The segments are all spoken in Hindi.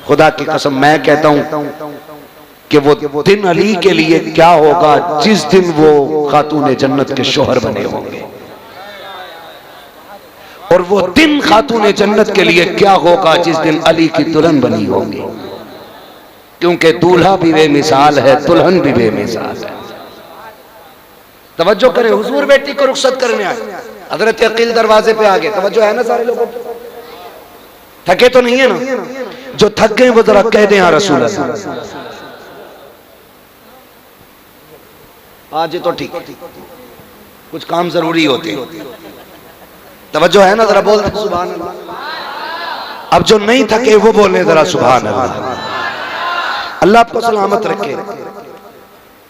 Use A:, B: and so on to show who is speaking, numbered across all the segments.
A: खुदा की कसम मैं कहता हूं कि वो दिन अली के लिए क्या होगा जिस दिन वो खातून जन्नत के शोहर बने होंगे, और वो दिन खातून जन्नत के लिए क्या होगा जिस दिन अली की दुल्हन बनी होंगी। क्योंकि दूल्हा भी बेमिसाल है, दुल्हन भी बेमिसाल है। तवज्जो करें, हुजूर बेटी को रुखसत करने आए, हजरत अकील दरवाजे पे आ गए। तवज्जो है ना सारे लोगों को? थके तो नहीं है ना? जो थक गए वो जरा कह दें, हाँ रसूल अल्लाह। आज तो ठीक, कुछ काम जरूरी होते। तवज्जो है ना? जरा बोल दे सुभान अल्लाह। अब जो नहीं थके वो बोले जरा सुभान अल्लाह। अल्लाह आपको सलामत रखे।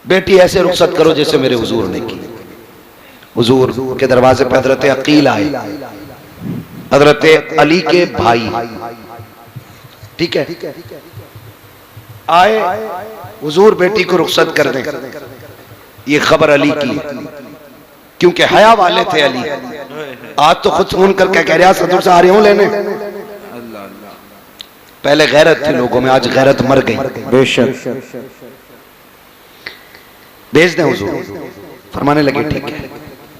A: बेटी ऐसे रुखसत करो जैसे मेरे हुजूर ने की। हुजूर के दरवाजे पे हजरत अकील आए, हजरत अली के भाई, ठीक है, आए। हुजूर बेटी को रुखसत कर दें। ये खबर अली की, क्योंकि हया वाले थे अली। आज तो खुद फोन करके कह रहे सदर से आ रहे हूं लेने। पहले गैरत थी लोगों में, आज गैरत मर गई। बेशक भेज दें हुजूर। फरमाने लगे ठीक है।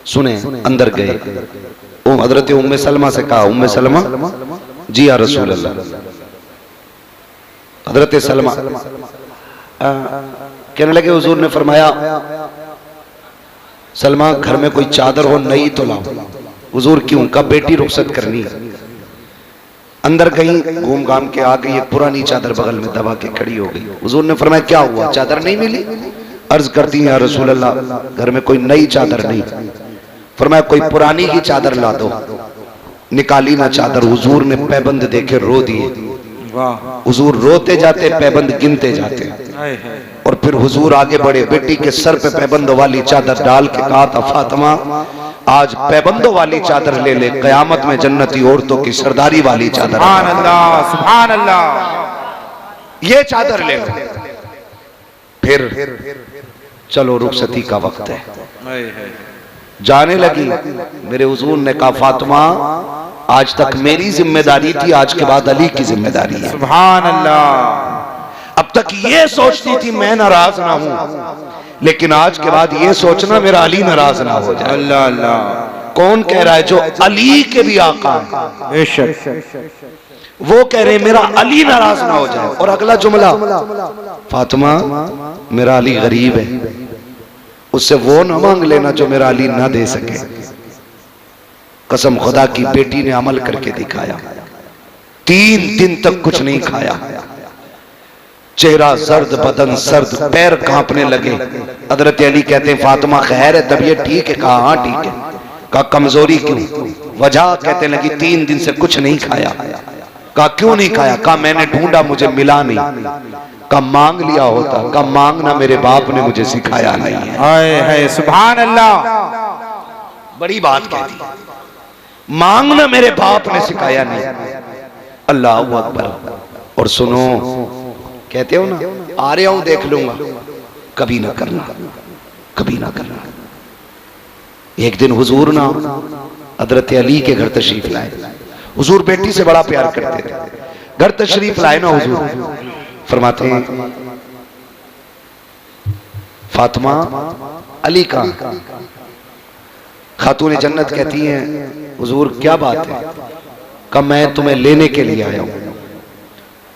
A: सुने, अंदर गए। हजरत उम्मे सलमा से कहा, उम्मे सलमा जी या रसूल अल्लाह। हजरत सलमा कहने लगे, हुजूर ने फरमाया सलमा घर में कोई चादर हो नई तो लाओ। हुजूर क्यों? कब बेटी रुखसत करनी है। अंदर गई, घूम घाम के आ गई, एक पुरानी चादर बगल में दबा के खड़ी हो गई। हुजूर ने फरमाया क्या हुआ, चादर नहीं मिली? अर्ज करती है या रसूल अल्लाह घर में कोई नई चादर नहीं। फरमाया कोई पुरानी की चादर ला दो। निकाली ना चादर, हुजूर ने पैबंद देखे रो दिए। हुजूर रोते जाते, पैबंद गिनते जाते, और फिर हुजूर आगे बढ़े, बेटी के सर पे पैबंदों वाली चादर डाल के कहा था फातिमा आज पैबंदों वाली चादर ले ले, कयामत में जन्नती औरतों की सरदारी वाली चादर। सुभान अल्लाह, सुभान अल्लाह। ये चादर ले लो। फिर चलो रुखसती का वक्त है। जाने लगी। मेरे हुजूर ने कहा फातिमा आज तक मेरी जिम्मेदारी थी, आज के बाद अली की जिम्मेदारी है। सुभान अल्लाह। अब तक ये सोचती थी मैं नाराज ना हूं, लेकिन आज के बाद ये सोचना मेरा अली नाराज ना हो जाए। अल्लाह अल्लाह। कौन कह रहा है? जो अली के भी आका है, बेशक वो कह रहे मेरा अली नाराज ना हो जाए। और अगला जुमला, फातिमा मेरा अली गरीब है, उससे वो ना मांग लेना जो मेरा अली ना दे सके। कसम खुदा की, बेटी ने अमल करके दिखाया। 3 दिन तक कुछ नहीं खाया, चेहरा सर्द, बदन सर्द, पैर कांपने लगे। हजरत अली कहते हैं फातिमा खैर है, तबीयत ठीक है? कहा हाँ ठीक है। कहा कमजोरी क्यों? वजह कहते लगी 3 दिन से कुछ नहीं खाया। कहा क्यों नहीं खाया? कहा मैंने ढूंढा मुझे मिला नहीं। कहा मांग लिया होता। कहा मांगना मेरे बाप ने मुझे सिखाया नहीं है। हाय हाय सुभान अल्लाह। बड़ी बात कहती, मांगना मेरे बाप ने सिखाया नहीं। अल्लाह अकबर। और सुनो, कहते हो ना आ रहा हूं देख लूंगा, कभी ना करना, कभी ना करना। एक दिन हुजूर ना हजरत अली के घर तशरीफ लाए। हुजूर बेटी से बड़ा प्यार करते थे। घर तशरीफ लाए ना हुजूर, फरमाते हैं फातिमा अली का। खातून जन्नत कहती हैं हुजूर क्या बात है? कहा मैं तुम्हें लेने के लिए आया हूं।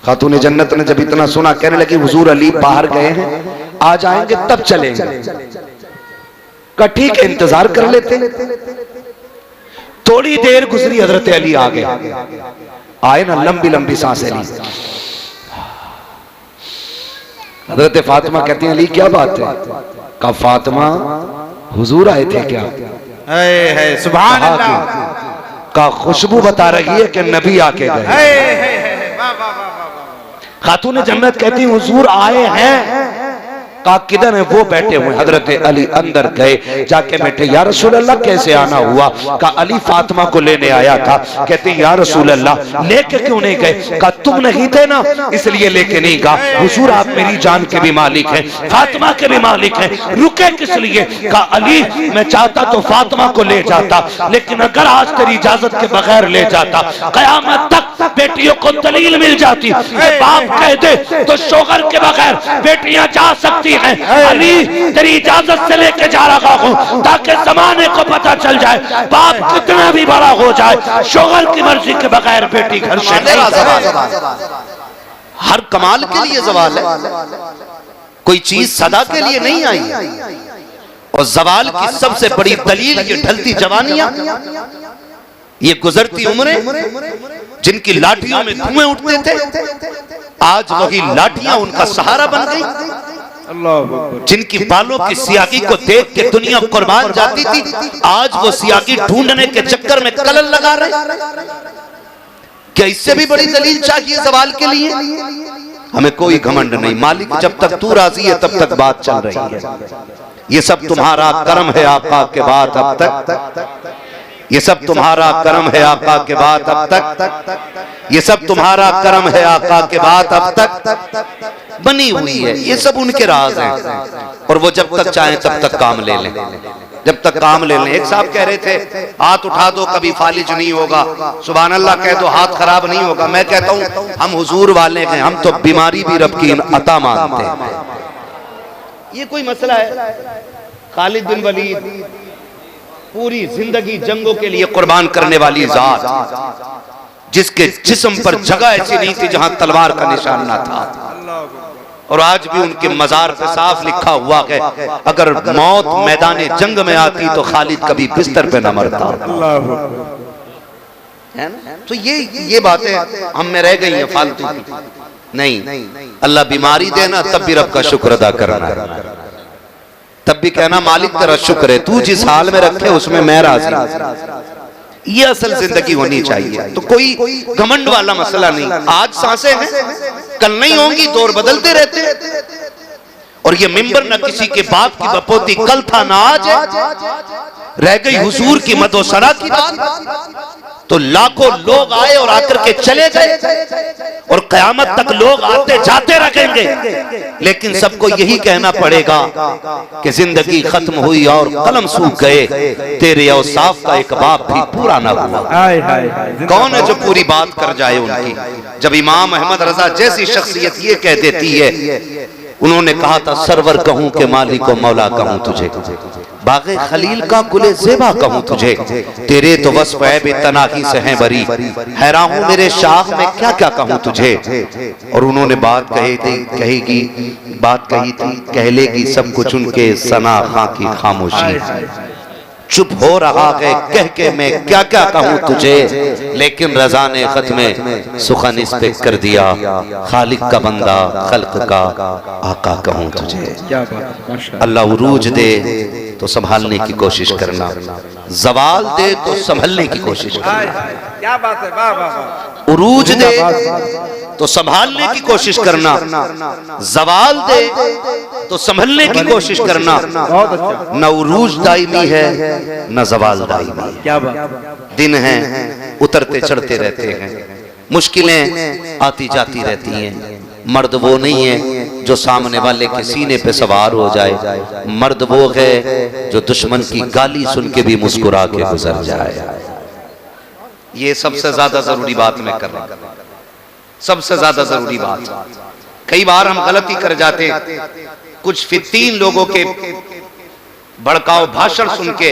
A: खातून जन्नत ने जब इतना सुना, कहने लगी हुजूर अली बाहर गए हैं, आ जाएंगे तब चलेंगे। कहा ठीक है इंतजार कर लेते। थोड़ी देर गुजरी, हजरत अली आ गए। आए ना, लंबी लंबी सांसें ली। हजरत फातिमा कहती हैं अली क्या बात है? कहा फातिमा हुजूर आए थे क्या? है सुभान अल्लाह। का खुशबू बता रही है कि नबी आके गए। खातून जन्नत कहती हुजूर आए हैं। कहा किधर है? वो बैठे हुए। हजरत अली अंदर गए, जाके बैठे। या रसूल अल्लाह कैसे आना हुआ? कहा अली फातिमा को लेने आया था। कहते या रसूल अल्लाह लेके क्यों नहीं गए? कहा तुम नहीं थे ना इसलिए लेके नहीं गया। हुजूर आप मेरी जान के भी मालिक हैं, फातिमा के भी मालिक हैं, रुके किस लिए? कहा अली मैं चाहता तो फातिमा को ले जाता, लेकिन अगर आज तेरी इजाजत के बगैर ले जाता कयामत तक बेटियों को दलील मिल जाती, बाप कह दे तो शोहर के बगैर बेटियां जा सकती हैं। अली तेरी इजाजत से लेके जा रहा हूं ताकि जमाने को पता चल जाए बाप कितना भी बड़ा हो जाए, शोहर की मर्जी के बगैर बेटी घर से नहीं।
B: हर कमाल के लिए ज़वाल है, कोई चीज सदा के लिए नहीं आई। और ज़वाल की सबसे बड़ी दलील ये ढलती जवानियां, ये गुजरती उम्रें जिनकी लाठियों में धुएं उठते थे, आज वही लाठियां उनका सहारा बन गई। जिनकी बालों की सियागी को देख के दुनिया कुर्बान जाती थी, आज वो सियागी ढूंढने के चक्कर में कलल लगा रहे। क्या इससे भी बड़ी दलील चाहिए ज़वाल के लिए? हमें कोई घमंड नहीं, मालिक जब तक तू राजी है तब तक बात चल रही है। ये सब तुम्हारा करम है आका के बाद अब तक, ये सब तुम्हारा करम है आका के बाद अब तक, ये सब तुम्हारा करम है आका के बाद अब तक बनी हुई है। ये सब उनके राज हैं और वो जब तक चाहें तब तक काम ले लें, जब तक काम ले लें। एक साहब कह रहे थे हाथ उठा दो कभी फालिज नहीं होगा, सुभान अल्लाह कह दो हाथ खराब नहीं होगा। मैं कहता हूं हम हुजूर वाले हैं, हम तो बीमारी भी रब की अता मानते हैं। ये कोई मसला है? खालिद बिन वलीद पूरी जिंदगी जंगों के लिए कुर्बान करने वाली जात, जिसके जिस्म पर जगह ऐसी नहीं थी जहां तलवार का निशान ना था, और आज भी उनके मजार पे साफ लिखा हुआ है अगर मौत मैदान जंग में आती तो खालिद कभी बिस्तर पे न मरता। है ना? तो ये बातें हम में रह गई हैं फालतू की। नहीं, अल्लाह बीमारी देना तब भी रब का शुक्र अदा करना, तब भी कहना मालिक तेरा शुक्र है, तू जिस हाल में रखे उसमें मैं राजी। ये असल जिंदगी होनी चाहिए। तो कोई घमंड वाला मसला नहीं। आज सांसें हैं, कल नहीं होंगी, दौर बदलते रहते हैं। और ये मिंबर न किसी के बाप की बपोती कल था ना आज रह गई हुजूर की मदोसरा की बात। तो लाखों लोग आए और आकर के चले गए और कयामत तक लोग आते जाते रहेंगे, लेकिन सबको यही कहना पड़ेगा कि जिंदगी खत्म हुई और कलम सूख गए, तेरे औसाफ का एक बाप भी पूरा ना हुआ। कौन है जो पूरी बात कर जाए उनकी? जब इमाम अहमद रजा जैसी शख्सियत ये कह देती है, उन्होंने कहा था सरवर कहूं के मालिक को मौला कहूं तुझे, बागे खलील का गुले ज़ेबा कहूं तुझे, तेरे तो वस्फ़ है बेतनाही से हैं बरी, हैरान हूं मेरे शाह में क्या क्या कहूं तुझे। और उन्होंने बात कही थी, कह लेगी सब कुछ उनके सना खां की खामोशी, चुप हो रहा है कह के मैं क्या क्या कहूं तुझे, लेकिन रजा ने खत में सुखन इस पे कर दिया, खालिक का बंदा खल्क का आका कहूं तुझे। अल्लाह उरूज दे तो संभालने की कोशिश करना, जवाल दे तो संभलने की कोशिश करना।
C: क्या बात है, वाह वाह वाह।
B: उरूज दे तो संभालने की कोशिश करना, जवाल दे तो संभलने की कोशिश करना। न उरूज दायमी है न जवाल दायमी।
C: क्या बात।
B: दिन हैं उतरते चढ़ते रहते हैं, मुश्किलें आती जाती रहती हैं। मर्द वो नहीं है जो सामने वाले के सीने पे सवार हो जाए, मर्द वो है जो दुश्मन की गाली सुन के भी मुस्कुरा के गुजर जाए। ये सबसे ज्यादा जरूरी बात मैं कर रहा हूं, सबसे ज्यादा जरूरी बात। कई बार हम गलती कर जाते, कुछ फित्तीन लोगों के भड़काऊ भाषण सुन के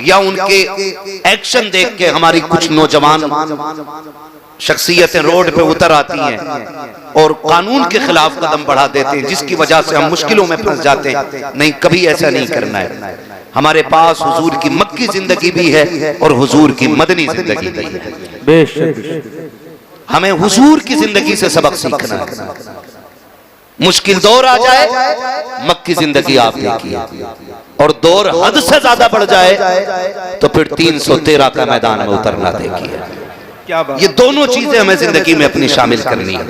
B: या उनके एक्शन देख के हमारी कुछ नौजवान शख्सियतें रोड पे उतर आती हैं और कानून के खिलाफ कदम बढ़ा देते हैं, जिसकी वजह से हम मुश्किलों में फंस जाते हैं। नहीं, कभी ऐसा नहीं करना है। हमारे पास हुजूर की मक्की जिंदगी भी है और हुजूर की मदनी जिंदगी भी है।
C: बेशक
B: हमें हुजूर की जिंदगी से सबक सीखना है। मुश्किल दौर आ जाए, मक्की जिंदगी आप देखिए, और दौर हद से ज्यादा बढ़ जाए तो फिर 313 का मैदान में उतरना देखिए।
C: क्या बात।
B: ये दोनों चीजें हमें जिंदगी में अपनी शामिल करनी है।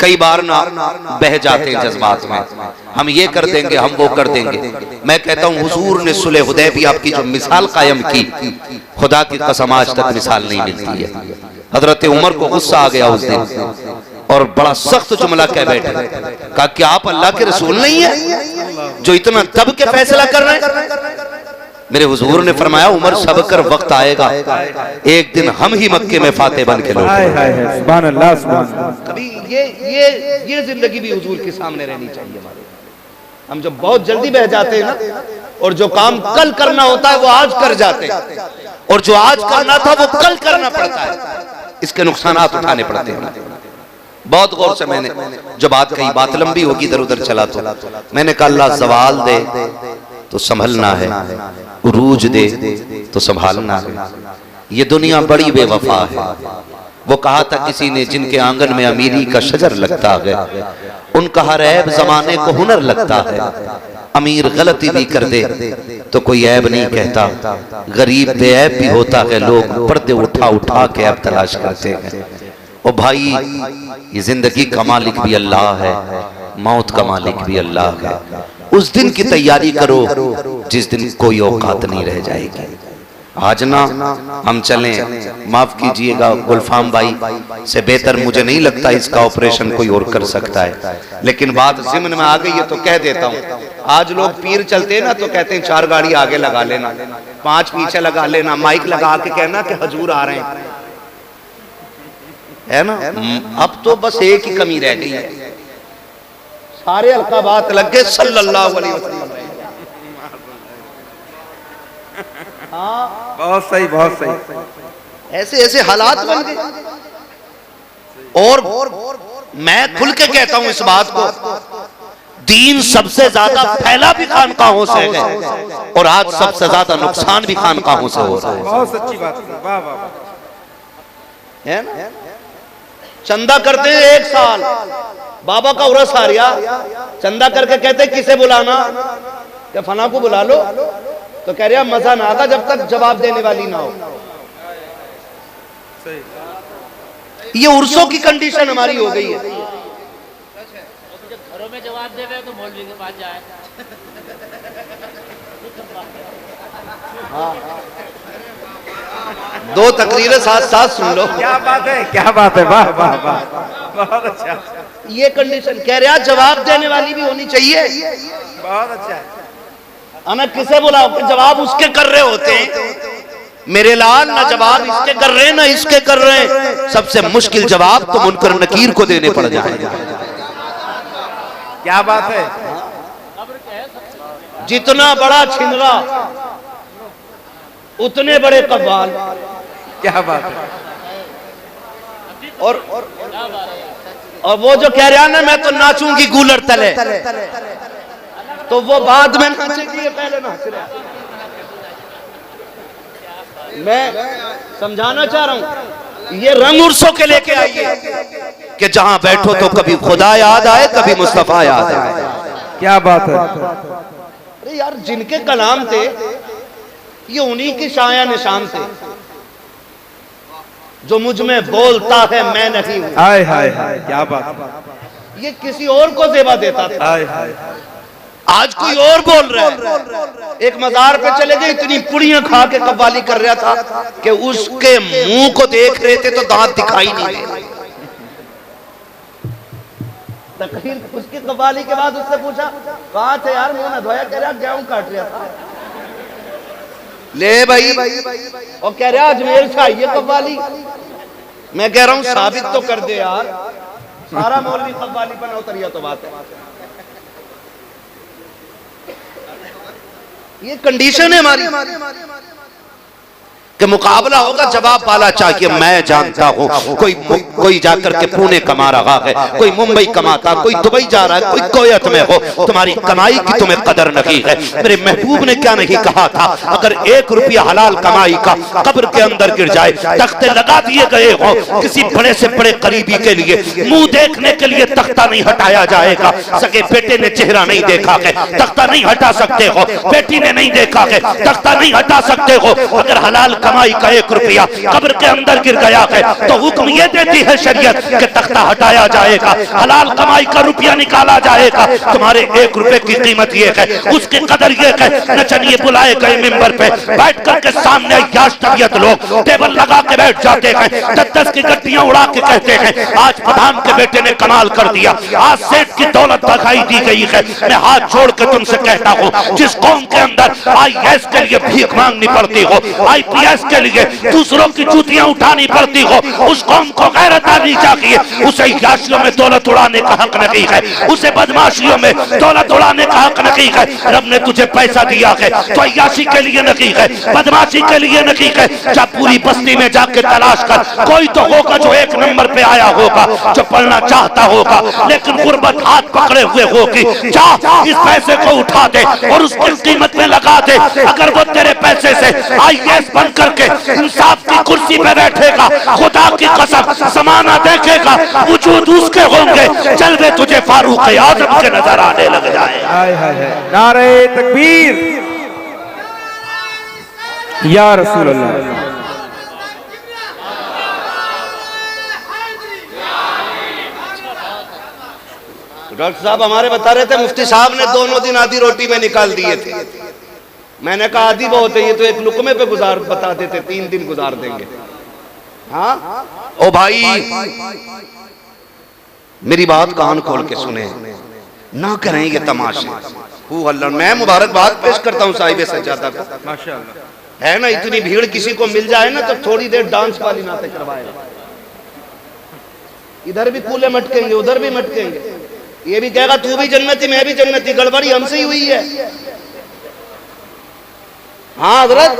B: कई बार ना बह जाते हैं जज्बात में, हम ये कर देंगे, हम वो कर देंगे। मैं कहता हूँ हुजूर ने सुलह हुदैबिया की जो मिसाल कायम की, खुदा की कसम आज तक मिसाल नहीं मिलती है। हजरत उमर को गुस्सा आ गया उस दिन और बड़ा सख्त जुमला कह बैठे, कहा कि आप अल्लाह के रसूल नहीं है जो इतना दब के फैसला कर रहे हैं? मेरे हुजूर ने फरमाया उमर सब कर वक्त आएगा, एक दिन हम ही मक्के में फाते बन के लौट।
C: सुभान अल्लाह, सुभान अल्लाह।
A: कभी ये जिंदगी भी हुजूर के सामने रहनी चाहिए हमारे। हम जब बहुत जल्दी बह जाते हैं ना, और जो काम कल करना होता है वो आज कर जाते हैं, और जो आज करना था वो कल करना पड़ता है, इसके नुकसानात उठाने पड़ते हैं। बहुत गौर से मैंने जो बात कही, बात लंबी होगी, इधर उधर चला तो मैंने कहा अल्लाह ज़वाल दे तो संभलना है, उरूज दे तो संभालना है। ये दुनिया बड़ी बेवफा है। वो कहा था किसी ने, जिनके आंगन में अमीरी का शजर लगता है, उनका हर ऐब जमाने को हुनर लगता है। अमीर गलती भी कर दे तो कोई ऐब नहीं कहता, गरीब बेऐब भी होता है, लोग पर्दे उठा उठा के ऐब तलाश करते हैं। ओ भाई, ये जिंदगी का मालिक भी अल्लाह है, मौत का मालिक भी अल्लाह है। उस दिन की तैयारी करो जिस दिन कोई औकात नहीं रह जाएगी। आज ना हम चलें, माफ कीजिएगा गुलफाम भाई से बेहतर मुझे नहीं लगता इसका ऑपरेशन कोई और कर सकता है, लेकिन बात ज़िम्न में आ गई है तो कह देता हूँ। आज लोग पीर चलते हैं ना तो कहते हैं 4 गाड़ी आगे लगा लेना, 5 पीछे लगा लेना, माइक लगा के कहना कि हजूर आ रहे हैं, है ना। अब तो बस एक ही कमी रह गई है, सारे हल्का बात लग गए सल्लल्लाहु अलैहि वसल्लम। हाँ,
C: बहुत सही, बहुत सही।
A: ऐसे ऐसे हालात बन गए। और मैं खुल के कहता हूं इस बात को, दीन सबसे ज्यादा फैला भी खानकाहों से है, और आज सबसे ज्यादा नुकसान भी खानकाहों से हो रहा है।
C: बहुत सच्ची बात है, वाह वाह।
A: है ना, चंदा करते हैं 1 साल, बाबा का उरस आ रहा, चंदा करके कहते किसे बुलाना, क्या फना को बुला लो, तो कह रहा मजा ना आता जब तक जवाब देने वाली ना हो। ये उर्सों की कंडीशन हमारी हो गई है।
D: घरों में जवाब देवे तो मौलवी के पास जाए।
A: दो तकरीरें साथ साथ सुन लो।
C: क्या बात है, क्या बात है, वाह वाह वाह, बहुत अच्छा।
A: ये कंडीशन कह रहा जवाब देने वाली भी होनी चाहिए।
C: बहुत अच्छा है।
A: हमें किसे बुलाओ कि जवाब उसके कर रहे होते हैं। मेरे लाल ना जवाब इसके कर रहे ना इसके कर रहे हैं, सबसे मुश्किल जवाब तो मुनकर नकीर को देने पड़ जाए।
C: क्या बात है।
A: जितना बड़ा छिंदरा उतने बड़े कव्वाल।
C: क्या बात है।
A: और वो जो कह रहा ना मैं तो नाचूंगी गूलर तले, तो वो बाद में नाचेगी, पहले नाच रहा। मैं समझाना चाह रहा हूं, ये रंग उर्सों के लेके आइए कि जहां बैठो तो कभी खुदा याद आए, कभी मुस्तफा याद आए।
C: क्या बात है।
A: अरे यार, जिनके कलाम थे ये उन्हीं की शाया निशान थे। जो मुझ में बोलता है मैं नहीं हूं,
C: हाय हाय हाय, क्या बात।
A: ये किसी और को जेबा देता था।
C: हाय हाय।
A: आज कोई और बोल रहा है। एक मजार पे चले गए, इतनी पुड़ियां खा के कव्वाली कर रहा था कि उसके मुंह को देख रहे थे तो दांत दिखाई नहीं दे रहे। तकरीर उसकी कव्वाली के बाद उससे पूछा कहाँ थे यार, मुंह ना धोया, कह रहा गेहूं काट रहा था। ले भाई, और कह रहा अजमेर से आई है कव्वाली। मैं कह रहा हूं साबित तो कर दे यार, सारा मौलवी कव्वाली पर ना उतरिया तो बात है। ये कंडीशन है हमारी कि मुकाबला होगा जवाब वाला चाहिए। मैं जानता हूं कोई जाकर के पुणे कमा रहा है, कोई मुंबई कमाता, कोई दुबई जा रहा है, कोई कोयत में हो, तुम्हारी कमाई की तुम्हें कदर नहीं है। मेरे महबूब ने क्या नहीं कहा था, अगर 1 रुपया हलाल कमाई का कब्र के अंदर गिर जाए, तख्ते लगा दिए गए हो, किसी बड़े से बड़े करीबी के लिए मुंह देखने के लिए तख्ता नहीं हटाया जाएगा। सके बेटे ने चेहरा नहीं देखा है, तख्ता नहीं हटा सकते हो, बेटी ने नहीं देखा है, तख्ता नहीं हटा सकते हो। अगर हलाल
B: कमाई का 1 रुपया कब्र के अंदर गिर गया है तो हुक्म ये देती है शरीयत कि तख्ता हटाया जाएगा, हलाल कमाई का रुपया निकाला जाएगा। तुम्हारे 1 रुपए की कीमत ये है, उसकी कदर ये है। नचनिए बुलाए गए मिंबर पे, बैठ करके सामने याश तबीयत लोग टेबल लगा के बैठ जाते हैं, 10-10 की गड्डियां उड़ा के कहते हैं आज प्रधान के बेटे ने कमाल कर दिया, आज सेठ की दौलत भगाई दी गई है। मैं हाथ जोड़ के तुमसे कहता हूँ, जिस कौम के अंदर IAS के लिए भीख मांगनी पड़ती हो, IPS के लिए दूसरों की जूतियां उठानी पड़ती हो, उस कौम को गैरत आनी चाहिए। उसे याशियों में दौलत उड़ाने का हक नहीं है, उसे बदमाशियों में दौलत उड़ाने का हक नहीं है। रब ने तुझे पैसा दिया है तो अय्याशी के लिए नहीं है, बदमाशी के लिए नहीं है। जब पूरी बस्ती में जाके तलाश कर, कोई तो होगा जो 1 नंबर पे आया होगा, जो पढ़ना चाहता होगा, लेकिन गुर्बत हाथ पकड़े हुए होगी। जा इस पैसे को उठा दे और उसकी कीमत में लगा दे। अगर वो तेरे पैसे से IAS बन करके इंसाफ की कुर्सी पे बैठेगा, खुदा की कसम समाना देखेगा, वजूद उसके होंगे, जलवे तुझे फारूक आजम के नजर आने लग जाए।
C: नारे तकबीर या रसूल अल्लाह।
B: डॉक्टर साहब हमारे बता रहे थे, मुफ्ती साहब ने दोनों दिन आधी रोटी में निकाल दिए थे। मैंने कहा आधी बहुत है, ये तो एक लुकमे पे गुजार बता देते, 3 दिन गुजार देंगे। हाँ ओ भाई, मेरी बात कान खोल के सुने, ना करें ये तमाशे। अल्लाह, मैं मुबारकबाद पेश करता हूँ साहिब सज्जादा को, माशाअल्लाह। है ना, इतनी भीड़ किसी को मिल जाए ना तो थोड़ी देर डांस वाली नाते करवाएगा। इधर भी कूले मटकेंगे, उधर भी मटकेंगे, ये भी कहेगा तू भी जन्नती मैं भी जन्नती, गड़बड़ी हमसे ही हुई है। हाँ हजरत,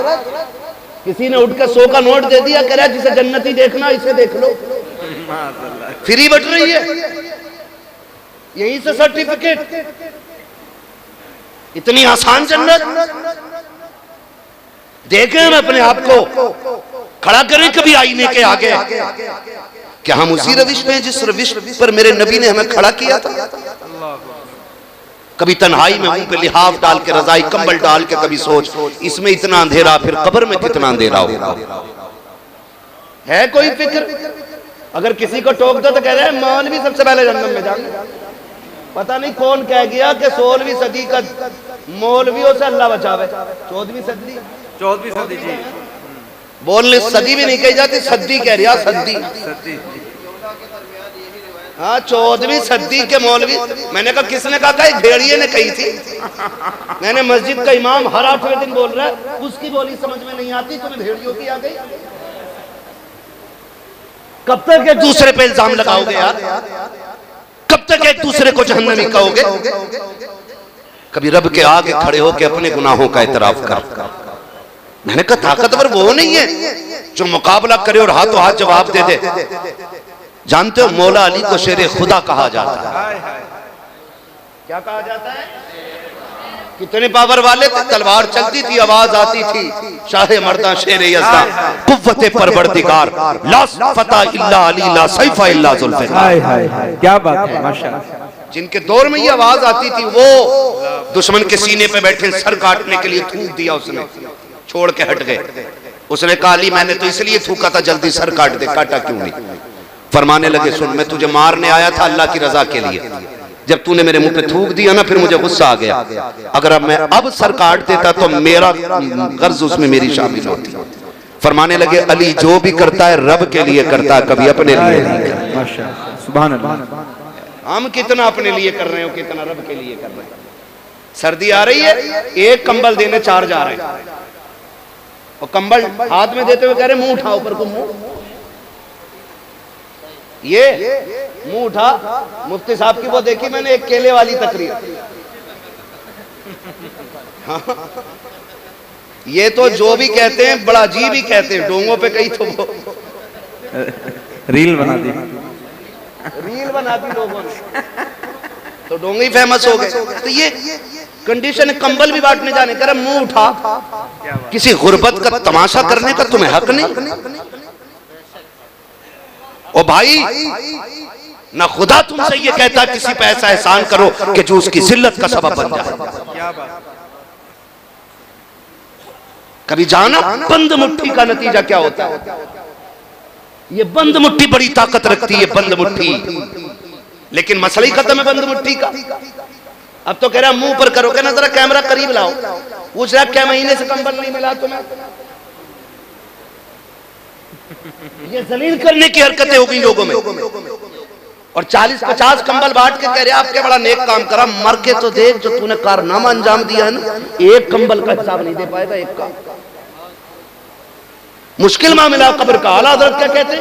B: किसी ने उठ के 100 का नोट दे दिया, कह रहा जिसे जन्नती देखना इसे देख लो, फ्री बट रही है, यहीं से सर्टिफिकेट। इतनी आसान जन्नत देखें हम अपने आप को, खड़ा करें कभी आईने के आगे, क्या हम उसी रविश में जिस रविश पर मेरे नबी ने हमें खड़ा किया था? कभी तन्हाई में मुंह पे लिहाफ डाल के, रजाई कंबल डाल के, कभी सोच इसमें इतना अंधेरा, फिर कब्र में कितना अंधेरा होगा। है कोई फिक्र? अगर किसी को टोक दो तो कह रहे हैं मौलवी सबसे पहले जन्नत में जाएंगे। पता नहीं कौन कह गया कि 16वीं सदी का मौलवियों से अल्लाह बचावे। 14वीं सदी जी, बोलने सदी भी नहीं कही जाती, सदी कह रहा, सदी। हाँ 14वीं सदी के मौलवी। मैंने कहा किसने कहा था? एक भेड़िए ने कही थी। मैंने मस्जिद का इमाम हर 8वें दिन बोल रहा है, उसकी बोली समझ में नहीं आती, तुम्हें भेड़ियों की आ गई। कब तक एक दूसरे पे इल्जाम लगाओगे यार? कब तक एक दूसरे को जहन्नमी कहोगे? कभी रब के आगे खड़े होके अपने गुनाहों का इतराफ कर। मैंने कहा ताकतवर वो नहीं है जो मुकाबला करे और हाथों हाथ जवाब दे दे। जानते हो मौला अली को शेरे खुदा कहा जाता है। क्या कहा जाता है? कितने पावर वाले थे, तलवार चलती थी, आवाज आती थी, शाहे मर्दा शेरे यज़्दा, कुव्वते परवरदिगार, ला फता इल्ला अली, ला सैफा इल्ला जुल्फ़िकार।
C: क्या बात है, माशाअल्लाह।
B: जिनके दौर में ये आवाज आती थी, वो दुश्मन के सीने पे बैठे सर काटने के लिए थूक दिया, उसने छोड़ के हट गए। उसने कहा अली मैंने तो इसलिए थूका था, जल्दी सर काट दे, काटा क्यों नहीं? फरमाने लगे सुन, मैं तुझे मारने आया था अल्लाह की रजा के लिए, जब तूने मेरे मुंह पे थूक दिया ना, फिर मुझे गुस्सा आ गया। अगर अब मैं अब सर काट देता तो मेरा गर्ज उसमें मेरी शामिल होती। फरमाने लगे अली जो भी करता है रब के लिए करता है, कभी अपने लिए नहीं करता।
C: माशाअल्लाह, सुभान अल्लाह।
B: हम कितना अपने लिए कर रहे हो, कितना रब के लिए कर रहे हैं। सर्दी आ रही है, एक कंबल देने 4 जा रहे हैं, और कंबल हाथ में देते हुए कह रहे मुंह उठाओ, ऊपर को मुंह, ये मुंह उठा। मुफ्ती साहब की वो देखी मैंने, एक केले वाली तकरीर। हाँ। ये तो जो भी कहते हैं बड़ा अजीब ही कहते हैं, डोंगों पे कहीं तो वो
C: रील बना दी,
B: लोगों ने, तो डोंगे फेमस हो गए। तो ये कंडीशन, कंबल भी बांटने जाने, कर मुंह उठा। किसी गुर्बत का तमाशा करने का तुम्हें हक नहीं। ओ भाई, ना खुदा तुमसे ये कहता किसी पे ऐसा एहसान करो कि जो उसकी जिल्लत का सबब बन जाए। कभी जाना बंद मुट्ठी का नतीजा क्या होता है? ये बंद मुट्ठी बड़ी ताकत रखती है, बंद मुट्ठी। लेकिन मसला ही खत्म है बंद मुट्ठी का। अब तो कह रहा मुंह पर करो, कहना जरा कैमरा करीब लाओ। पूछ रहा क्या महीने से कंबल नहीं मिला तुम्हें? ये जलील करने की हरकतें हो गई लोगों में। और 40-50 कंबल बांट के कह रहे आप क्या बड़ा नेक काम करा, मर के तो देख जो तूने कारनामा अंजाम दिया है ना, एक कंबल का हिसाब नहीं दे पाएगा एक का। मुश्किल मामला कब्र का। आला हज़रत क्या कहते?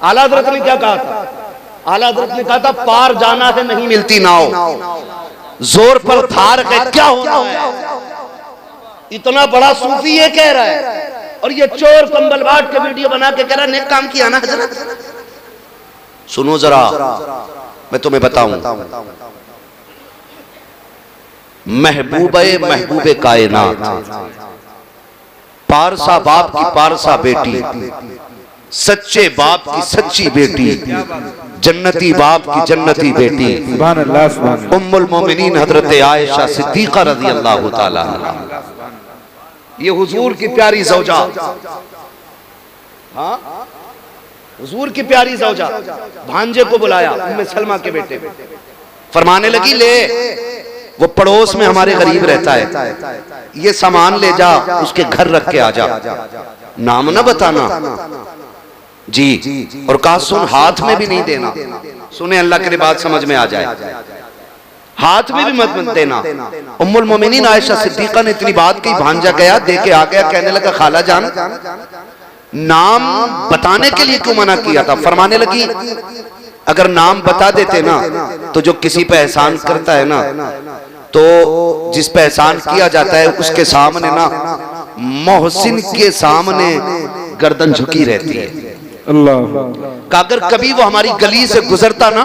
B: आला हज़रत ने क्या कहा था? आला हज़रत ने कहा था पार जाना है नहीं मिलती नाव, जोर पर धार है क्या होना है। इतना बड़ा सूफी ये कह रहा है और ये चोर कंबल बांट के वीडियो बना के कह रहा नेक काम किया ना हज़रत। सुनो जरा, मैं तुम्हें बताऊं, महबूबे कायनात, पारसा बाप की पारसा बेटी, सच्चे बाप की सच्ची बेटी, जन्नती बाप की जन्नती बेटी, उम्मुल मोमिनीन हजरत आयशा सिद्दीका रज़ी अल्लाह ताला अन्हा, ये हुजूर की प्यारी ज़ौजा, हाँ हुजूर की प्यारी ज़ौजा, भांजे को बुलाया उम्मे सलमा के बेटे, फरमाने लगी ले वो पड़ोस में हमारे गरीब रहता है, ये सामान ले जा उसके घर रख के आ जा, नाम ना बताना जी। और कहा सुन हाथ में भी नहीं देना, सुने अल्लाह के लिए बात समझ में आ जाए, हाथ में भी मत देना। उम्मुल मोमिनीन आयशा सिद्दीका ने इतनी बात की, भांजा गया दे के आ गया, कहने लगा खाला जान नाम बताने के लिए क्यों मना किया था? फरमाने लगी अगर नाम बता देते ना तो जो किसी पे एहसान करता है ना, तो जिस पे एहसान किया जाता है उसके सामने ना मोहसिन के सामने गर्दन झुकी रहती है। अल्लाह अगर कभी वो हमारी गली से गुजरता ना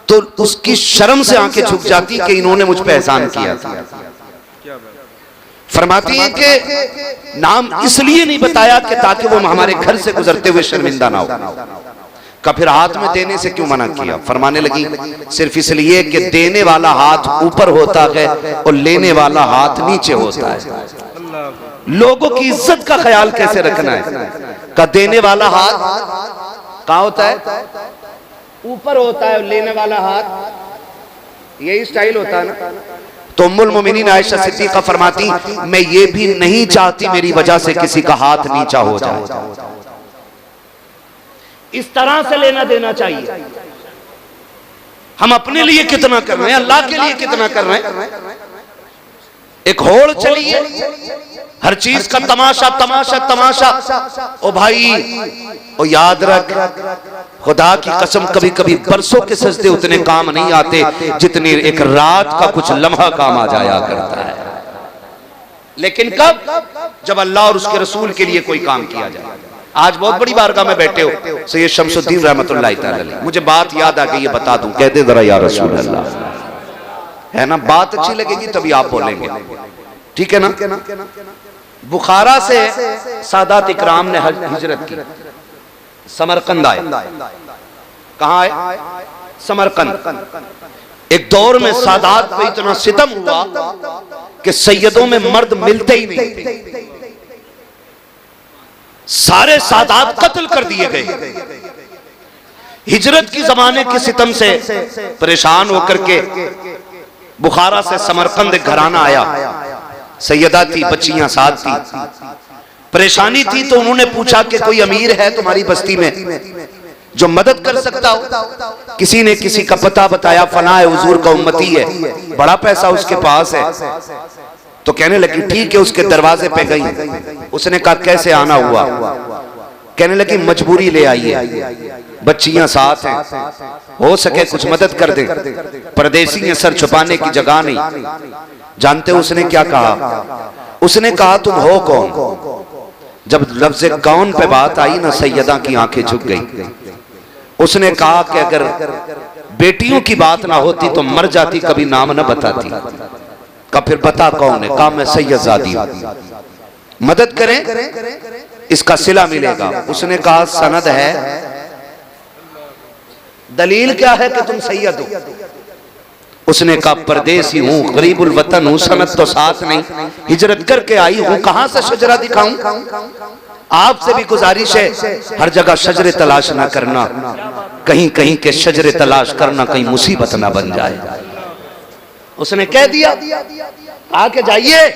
B: तो उसकी शर्म से आंखें झुक जाती कि इन्होंने मुझ पे एहसान किया था। फरमाती है कि नाम इसलिए नहीं बताया कि ताकि वो हमारे घर से गुजरते हुए शर्मिंदा ना हो। का फिर हाथ में देने से क्यों मना किया? फरमाने लगी सिर्फ इसलिए कि देने वाला हाथ ऊपर होता है और लेने वाला हाथ नीचे होता है। लोगों की इज्जत का ख्याल कैसे रखना है? का देने वाला हाथ कहाँ होता है? ऊपर होता है और लेने वाला हाथ यही स्टाइल होता है ना। तो उम्मुल मोमिनीन आयशा सिद्दीका फरमाती मैं ये भी नहीं चाहती मेरी वजह से किसी का हाथ नीचा हो जाए। इस तरह से लेना देना चाहिए। हम अपने लिए कितना कर रहे हैं, अल्लाह के लिए कितना कर रहे हैं। एक होड़ चली है, हर चीज का तमाशा तमाशा तमाशा। ओ भाई ओ याद रख, खुदा की कसम कभी कभी बरसों के सजदे उतने काम नहीं आते जितनी एक रात का कुछ लम्हा काम आ जाया करता है। लेकिन कब? जब अल्लाह और उसके रसूल के लिए कोई काम किया जाए। आज बहुत बड़ी बारगाह में बैठे हो सैयद शमसुद्दीन रहमतुल्लाह तआला अलैह, मुझे बात याद आ गई है बता दूं, कह दे जरा या रसूल अल्लाह। है ना, बात अच्छी लगेगी तभी आप बोलेंगे, ठीक है ना। बुखारा से सादात इकराम ने हिजरत की, समरकंद आए। कहाँ आए? समरकंद। एक दौर में सादात पे इतना सितम हुआ कि सैयदों में मर्द मिलते ही नहीं थे, सारे सादात कत्ल कर दिए गए। हिजरत की जमाने के सितम से परेशान होकर के बुखारा से समरकंद घराना आया। सैयदा थी, बच्चियां साथ थी, परेशानी थी। तो उन्होंने पूछा कि कोई अमीर है तुम्हारी बस्ती में जो मदद कर सकता हो? किसी ने किसी का पता बताया, फना है, हुजूर का उम्मती है, बड़ा पैसा उसके पास है। तो कहने लगी ठीक है, उसके दरवाजे पे गई। उसने कहा कैसे आना हुआ? कहने लगी मजबूरी ले आई है, बच्चियां साथ हैं, हो सके कुछ मदद कर दे। परदेसी है, सर छुपाने की जगह नहीं। जानते हो उसने क्या कहा? उसने कहा तुम हो कौन? जब लफ्ज़ कौन पे बात आई ना, सैयदा की आंखें झुक गई। उसने कहा कि अगर बेटियों की बात ना होती तो मर जाती, कभी नाम न बताती। का फिर बता कौन है? कहा मैं सैयदजादी हूं, मदद करें इसका सिला मिलेगा। उसने कहा सनद है, दलील क्या है कि तुम सैयद हो? उसने कहा परदेसी हूँ, गरीबुल वतन हूँ, सनत तो साथ नहीं, हिजरत करके आई हूँ, कहां से शजरा दिखाऊं? आपसे भी गुजारिश है, हर जगह शजरे तलाश ना करना, कहीं कहीं के शजरे तलाश करना कहीं मुसीबत ना बन जाए। उसने कह दिया आके जाइए,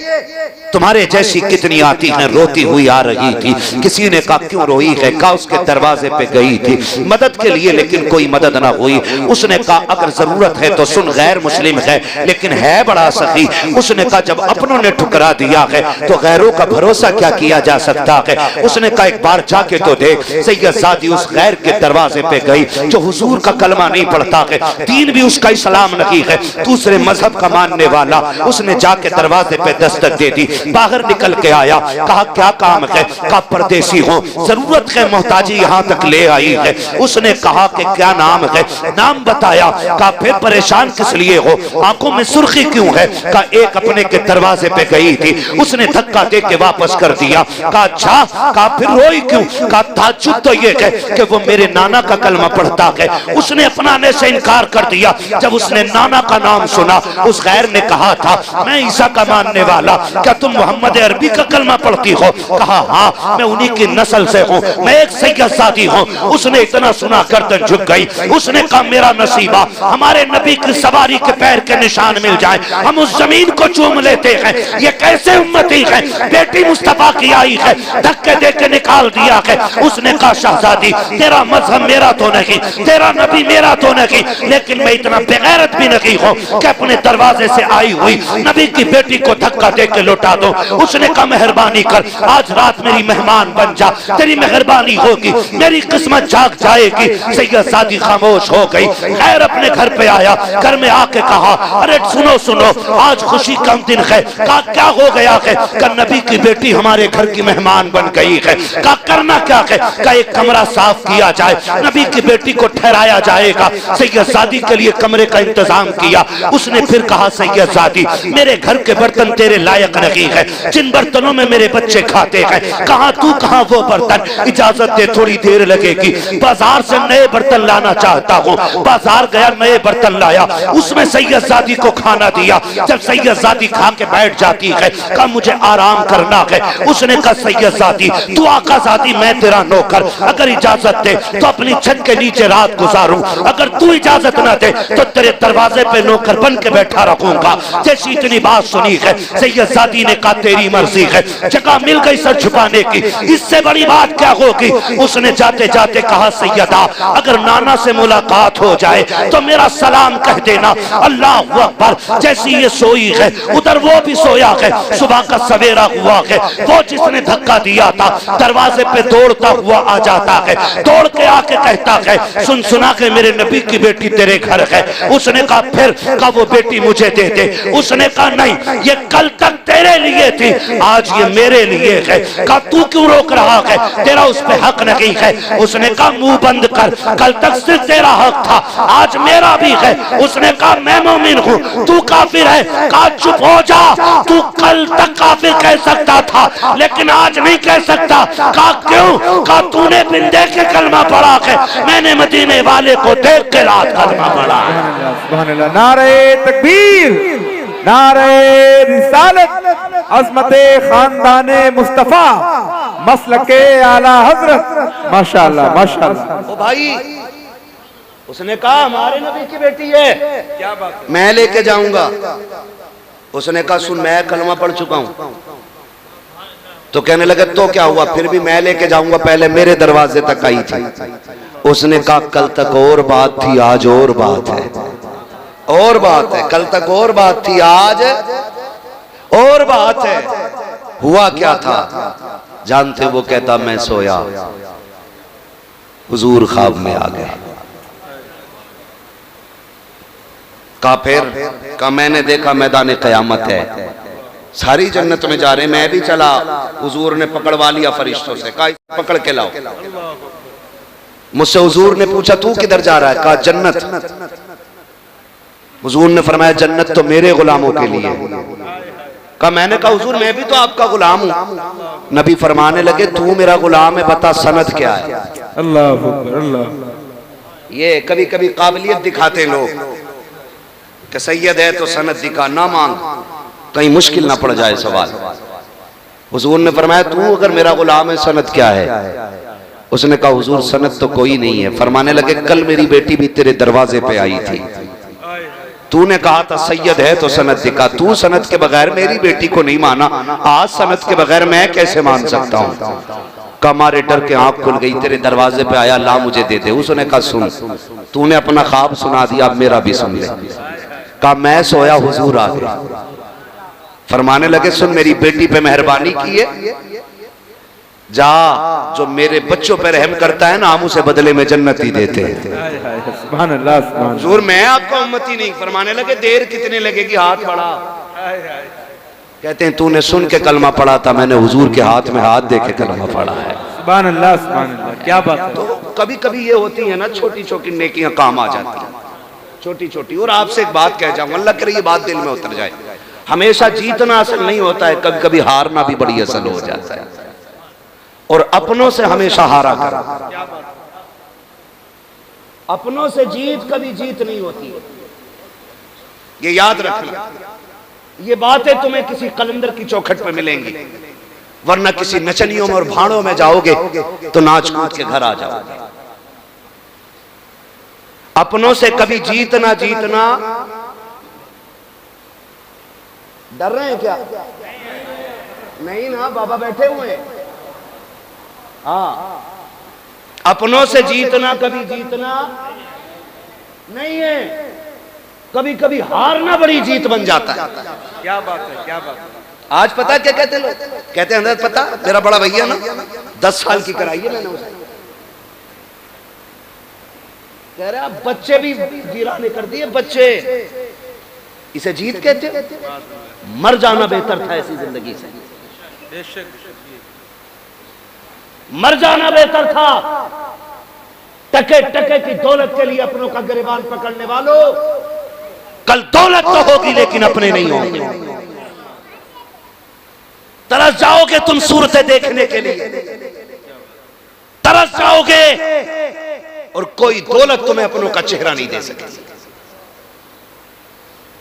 B: तुम्हारे जैसी कितनी आती हैं, रोती हुई आ रही थी। किसी ने कहा क्यों रोई है? कहा उसके दरवाजे पे गई थी मदद के लिए, लेकिन कोई मदद ना हुई। उसने कहा अगर जरूरत है तो सुन, गैर मुस्लिम है लेकिन है बड़ा सखी। उसने कहा जब अपनों ने ठुकरा दिया है तो गैरों का भरोसा क्या किया जा सकता है? उसने कहा एक बार जाके तो देख। सैयदजादी उस गैर के दरवाजे पे गई जो हुजूर का कलमा नहीं पढ़ता है, दीन भी उसका इस्लाम नहीं है, दूसरे मजहब का मानने वाला। उसने जाके दरवाजे पे दस्तक दे दी, बाहर निकल के आया, कहा क्या काम है? कहा परदेसी हो, जरूरत है, मोहताजी यहाँ तक ले आई है। उसने कहा कि क्या नाम है? नाम बताया। कहा फिर परेशान किस लिए हो, आंखों में सुर्खी क्यों है? कहा एक अपने के दरवाजे पे गई थी, उसने धक्का दे के वापस कर दिया। कहा अच्छा, कहा फिर रोई क्यों? कहा ताज्जुब तो ये है कि वो मेरे नाना का कलमा पढ़ता है, उसने अपनाने से इनकार कर दिया। जब उसने नाना का नाम सुना, उस गैर ने कहा था मैं ईसा का मानने वाला, क्या तुम मोहम्मद अरबी का कलमा पढ़ती हो? कहा हाँ, मैं उन्हीं की नस्ल से हूँ, मैं एक सैयदजादी हूँ। उसने इतना सुना गर्दन झुक गई। उसने कहा मेरा नसीबा हमारे नबी की सवारी के पैर के निशान मिल जाए, हम उस जमीन को चूम लेते हैं। ये कैसे उम्मती है, बेटी मुस्तफा की आई है, धक्के दे के निकाल दिया है। उसने कहा शहजादी तेरा मजहब मेरा तो नहीं, तेरा नबी मेरा तो नहीं, लेकिन मैं इतना बेगैरत भी नहीं हूँ कि अपने दरवाजे से आई हुई नबी की बेटी को धक्का दे के लौटा दो। उसने कहा मेहरबानी कर, आज रात मेरी मेहमान बन जा, तेरी मेहरबानी होगी, मेरी किस्मत जाग जाएगी। सैयदजादी खामोश हो गई। खैर अपने घर पे आया, घर में आके कहा अरे सुनो सुनो, आज खुशी का दिन है। कहा क्या हो गया है? कहा नबी की बेटी हमारे घर की मेहमान बन गई है। कहा करना क्या है? कहा एक कमरा साफ किया जाए, नबी की बेटी को ठहराया जाएगा। सैयदजादी के लिए कमरे का इंतजाम किया। उसने फिर कहा सैयदजादी मेरे घर के बर्तन तेरे लायक नहीं है, जिन बर्तनों में मेरे बच्चे खाते हैं, कहां तू कहां वो बर्तन, इजाजत दे थोड़ी देर लगेगी, बाजार से नए बर्तन लाना चाहता हूँ। बाजार गया, नए बर्तन लाया, उसमें सैयदजादी को खाना दिया। जब सैयदजादी खा के बैठ जाती है, कहा मुझे आराम करना है। उसने कहा सैयदजादी तू आकाजादी, मैं तेरा नौकर, अगर इजाजत दे तो अपनी छत के नीचे रात गुजारूं, अगर तू इजाजत ना दे तो तेरे दरवाजे पे नौकर बन के बैठा रखूंगा। जैसी इतनी बात सुनी है, सैयदजादी ने कहा तेरी मर्जी है, जगह मिल गई सर छुपाने की, इससे बड़ी बात क्या होगी। उसने जाते जाते कहा सैयदा अगर नाना से मुलाकात हो जाए तो मेरा सलाम कह देना। अल्लाह अकबर। जैसी ये सोई है उधर वो भी सोया है। सुबह का सवेरा हुआ है, वो जिसने धक्का दिया था दरवाजे पे दौड़ता हुआ आ जाता है, दौड़ के आके कहता है सुन सुना के मेरे नबी की बेटी तेरे घर है। उसने कहा फिर? कहा वो बेटी मुझे दे दे। उसने कहा नहीं, ये कल तक तेरे लिए थी, आज ये मेरे लिए है। कहा तू क्यों रोक रहा है, तेरा उस पे हक नहीं है। उसने कहा मुंह बंद कर, कल तक सिर्फ तेरा हक था, आज मेरा भी है। उसने कहा मैं मोमिन हूँ, तू काफिर है। कहा चुप हो जा, तू कल तक काफिर कह सकता था लेकिन आज नहीं कह सकता। कहा क्यों? कहा तूने बिन देख के कलमा पढ़ा है, मैंने मदीने वाले को देख के रात कलमा पढ़ा।
C: नारे तकबीर, नारे रिसालत, अज़मते खानदाने मुस्तफा, मसलके आला हजरत। माशाअल्लाह माशाअल्लाह।
B: ओ भाई, उसने कहा हमारे नबी की बेटी है, क्या बात, मैं लेके जाऊंगा। उसने कहा सुन मैं कलमा पढ़ चुका हूं। तो कहने लगे तो क्या हुआ, फिर भी मैं लेके जाऊंगा, पहले मेरे दरवाजे तक आई थी। उसने कहा कल तक और बात थी, आज और बात है। और बात है, कल तक और बात थी, आज और बात है। हुआ क्या था जानते? वो कहता मैं सोया, हुजूर ख्वाब में आ गए। कहा फिर? कहा मैंने देखा मैदान क़यामत है, सारी जन्नत में जा रहे, मैं भी चला, हुजूर ने पकड़वा लिया फरिश्तों से, कहा पकड़ के लाओ। मुझसे हुजूर ने पूछा तू किधर जा रहा है? कहा जन्नत। हुजूर ने फरमाया जन्नत तो मेरे गुलामों के लिए। कहा मैंने कहा हुजूर मैं भी तो आपका गुलाम हूँ। नबी फरमाने लगे तू मेरा गुलाम है, बता सनद क्या है।
C: अल्लाह अल्लाह।
B: ये कभी कभी काबिलियत दिखाते लोग, कि सैयद है तो सनद दिखा, ना मांग, कहीं मुश्किल ना पड़ जाए सवाल। हुजूर ने फरमाया तू अगर मेरा गुलाम है सनद क्या है? उसने कहा हुजूर सनद तो कोई नहीं है। फरमाने लगे कल मेरी बेटी भी तेरे दरवाजे पे आई थी, तूने कहा था सैयद है तो सनद दिखा, तू सनद के बगैर मेरी बेटी को नहीं माना, आज सनद के बगैर मैं कैसे मान सकता हूँ? हमारे डर के आंख खुल गई, तेरे दरवाजे पे आया, ला मुझे दे दे। उसने कहा सुन, तूने अपना ख्वाब सुना दिया, अब मेरा भी सुन ले। कहा मैं सोया, हुजूर आ गए। फरमाने लगे सुन, मेरी बेटी पे मेहरबानी की है, जा जो मेरे बच्चों पे रहम करता है ना, हम उसे बदले में जन्नत ही देते हैं।
C: सुभान अल्लाह, सुभान
B: हुजूर मैं आपका उम्मती नहीं। फरमाने लगे देर कितने लगेगी, हाथ बढ़ा। कहते हैं तूने सुन के कलमा पढ़ा था, मैंने हुजूर के हाथ में हाथ दे के कलमा पढ़ा है।
C: सुभान अल्लाह, सुभान अल्लाह, क्या बात है।
B: तो कभी कभी ये होती है ना, छोटी छोटी नेकियां काम आ जाती हैं, छोटी छोटी। और आपसे एक बात कह जाऊं, अल्लाह करे ये बात दिल में उतर जाए, हमेशा जीतना असल नहीं होता है, कभी कभी हारना भी बड़ी असल हो जाता है। और अपनों से हमेशा हारा कर, अपनों से जीत कभी जीत नहीं होती, ये याद रखना। ये बातें तुम्हें किसी कलंदर की चौखट पे मिलेंगी, वरना किसी नचनियों में और भाड़ों में जाओगे तो नाच कूद के घर आ जाओगे। अपनों से कभी जीतना जीतना। डर रहे हैं क्या? नहीं ना, बाबा बैठे हुए हैं। हाँ, अपनों से जीतना कभी जीतना नहीं है, कभी कभी हारना बड़ी जीत बन जाता है।
C: क्या बात है, क्या बात है।
B: आज पता क्या कहते हैं लोग? कहते हैं अंदर पता, मेरा बड़ा भैया ना 10 साल की कराई है मैंने उसे। कह रहे आप बच्चे भी वीराने कर दिए, बच्चे। इसे जीत कहते? मर जाना बेहतर था ऐसी जिंदगी से, मर जाना बेहतर था। टके टके की दौलत के लिए अपनों का गिरबान पकड़ने वालों, कल दौलत तो होगी लेकिन अपने नहीं होंगे। तरस जाओगे तुम सूरतें देखने के लिए, तरस जाओगे, और कोई दौलत तुम्हें अपनों का चेहरा नहीं दे सकेगी।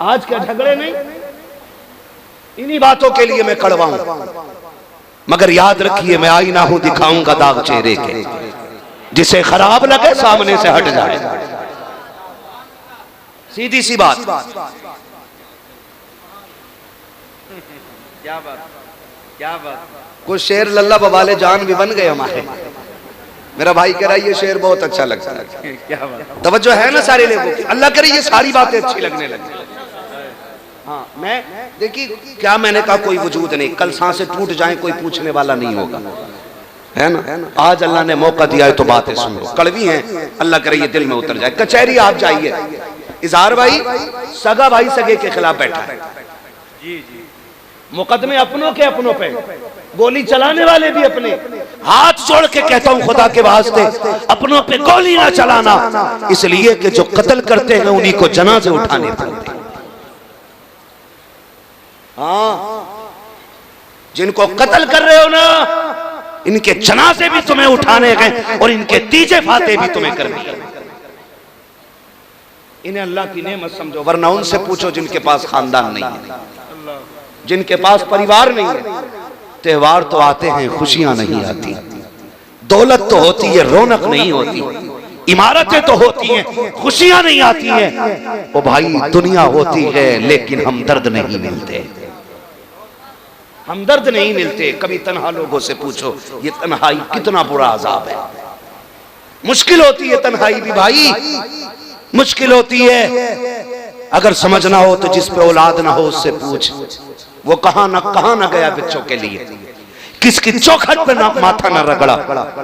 B: आज के झगड़े नहीं, इन्हीं बातों के लिए मैं कड़वा हूं। मगर याद रखिए, मैं आईना हूं, दिखाऊंगा दाग चेहरे के, जिसे खराब लगे सामने से हट जाए। सीधी सी बात।
C: क्या बात, क्या बात।
B: कुछ शेर लल्ला बवाले जान भी बन गए हमारे। मेरा भाई कह रहा है ये शेर बहुत अच्छा लगता है।
C: क्या बात।
B: तवज्जो है ना सारे लोगों की? अल्लाह करे ये सारी बातें अच्छी लगने लगी। हाँ, मैं देखिए क्या मैंने कहा, कोई वजूद नहीं, कल सांसें टूट जाएं कोई पूछने वाला नहीं होगा, है ना। आज अल्लाह ने मौका दिया है तो बातें सुन लो, कड़वी हैं, अल्लाह करे ये दिल में उतर जाए। कचहरी आप जाइए, इजहार भाई सगा भाई सगे के खिलाफ बैठा है,
C: जी जी,
B: मुकदमे अपनों के अपनों पे, गोली चलाने वाले भी अपने। हाथ जोड़ के कहता हूं खुदा के वास्ते, अपनों पे गोली ना चलाना, इसलिए कि जो कत्ल करते हैं उन्हीं को जनाजे उठाने पड़ते हैं। हाँ, जिनको कत्ल कर रहे हो ना, इनके जनाजे भी तुम्हें उठाने हैं और इनके तीजे फाते भी तुम्हें करनी है। इन्हें अल्लाह की नेमत समझो, वरना उनसे पूछो जिनके पास खानदान नहीं है, जिनके पास परिवार नहीं है। त्योहार तो आते हैं, खुशियां नहीं आती, दौलत तो होती है, रौनक नहीं होती, इमारतें तो होती हैं, खुशियां नहीं आती हैं। ओ भाई, दुनिया होती है लेकिन हमदर्द नहीं मिलते, हमदर्द नहीं मिलते। कभी तन्हा लोगों से पूछो ये तन्हाई कितना बुरा अजाब है। मुश्किल होती है तन्हाई भी भाई, मुश्किल होती है। अगर समझना हो तो जिस पे औलाद ना हो उससे पूछ, वो कहां ना गया बच्चों के लिए, किसकी चौखट पे ना माथा ना रगड़ा,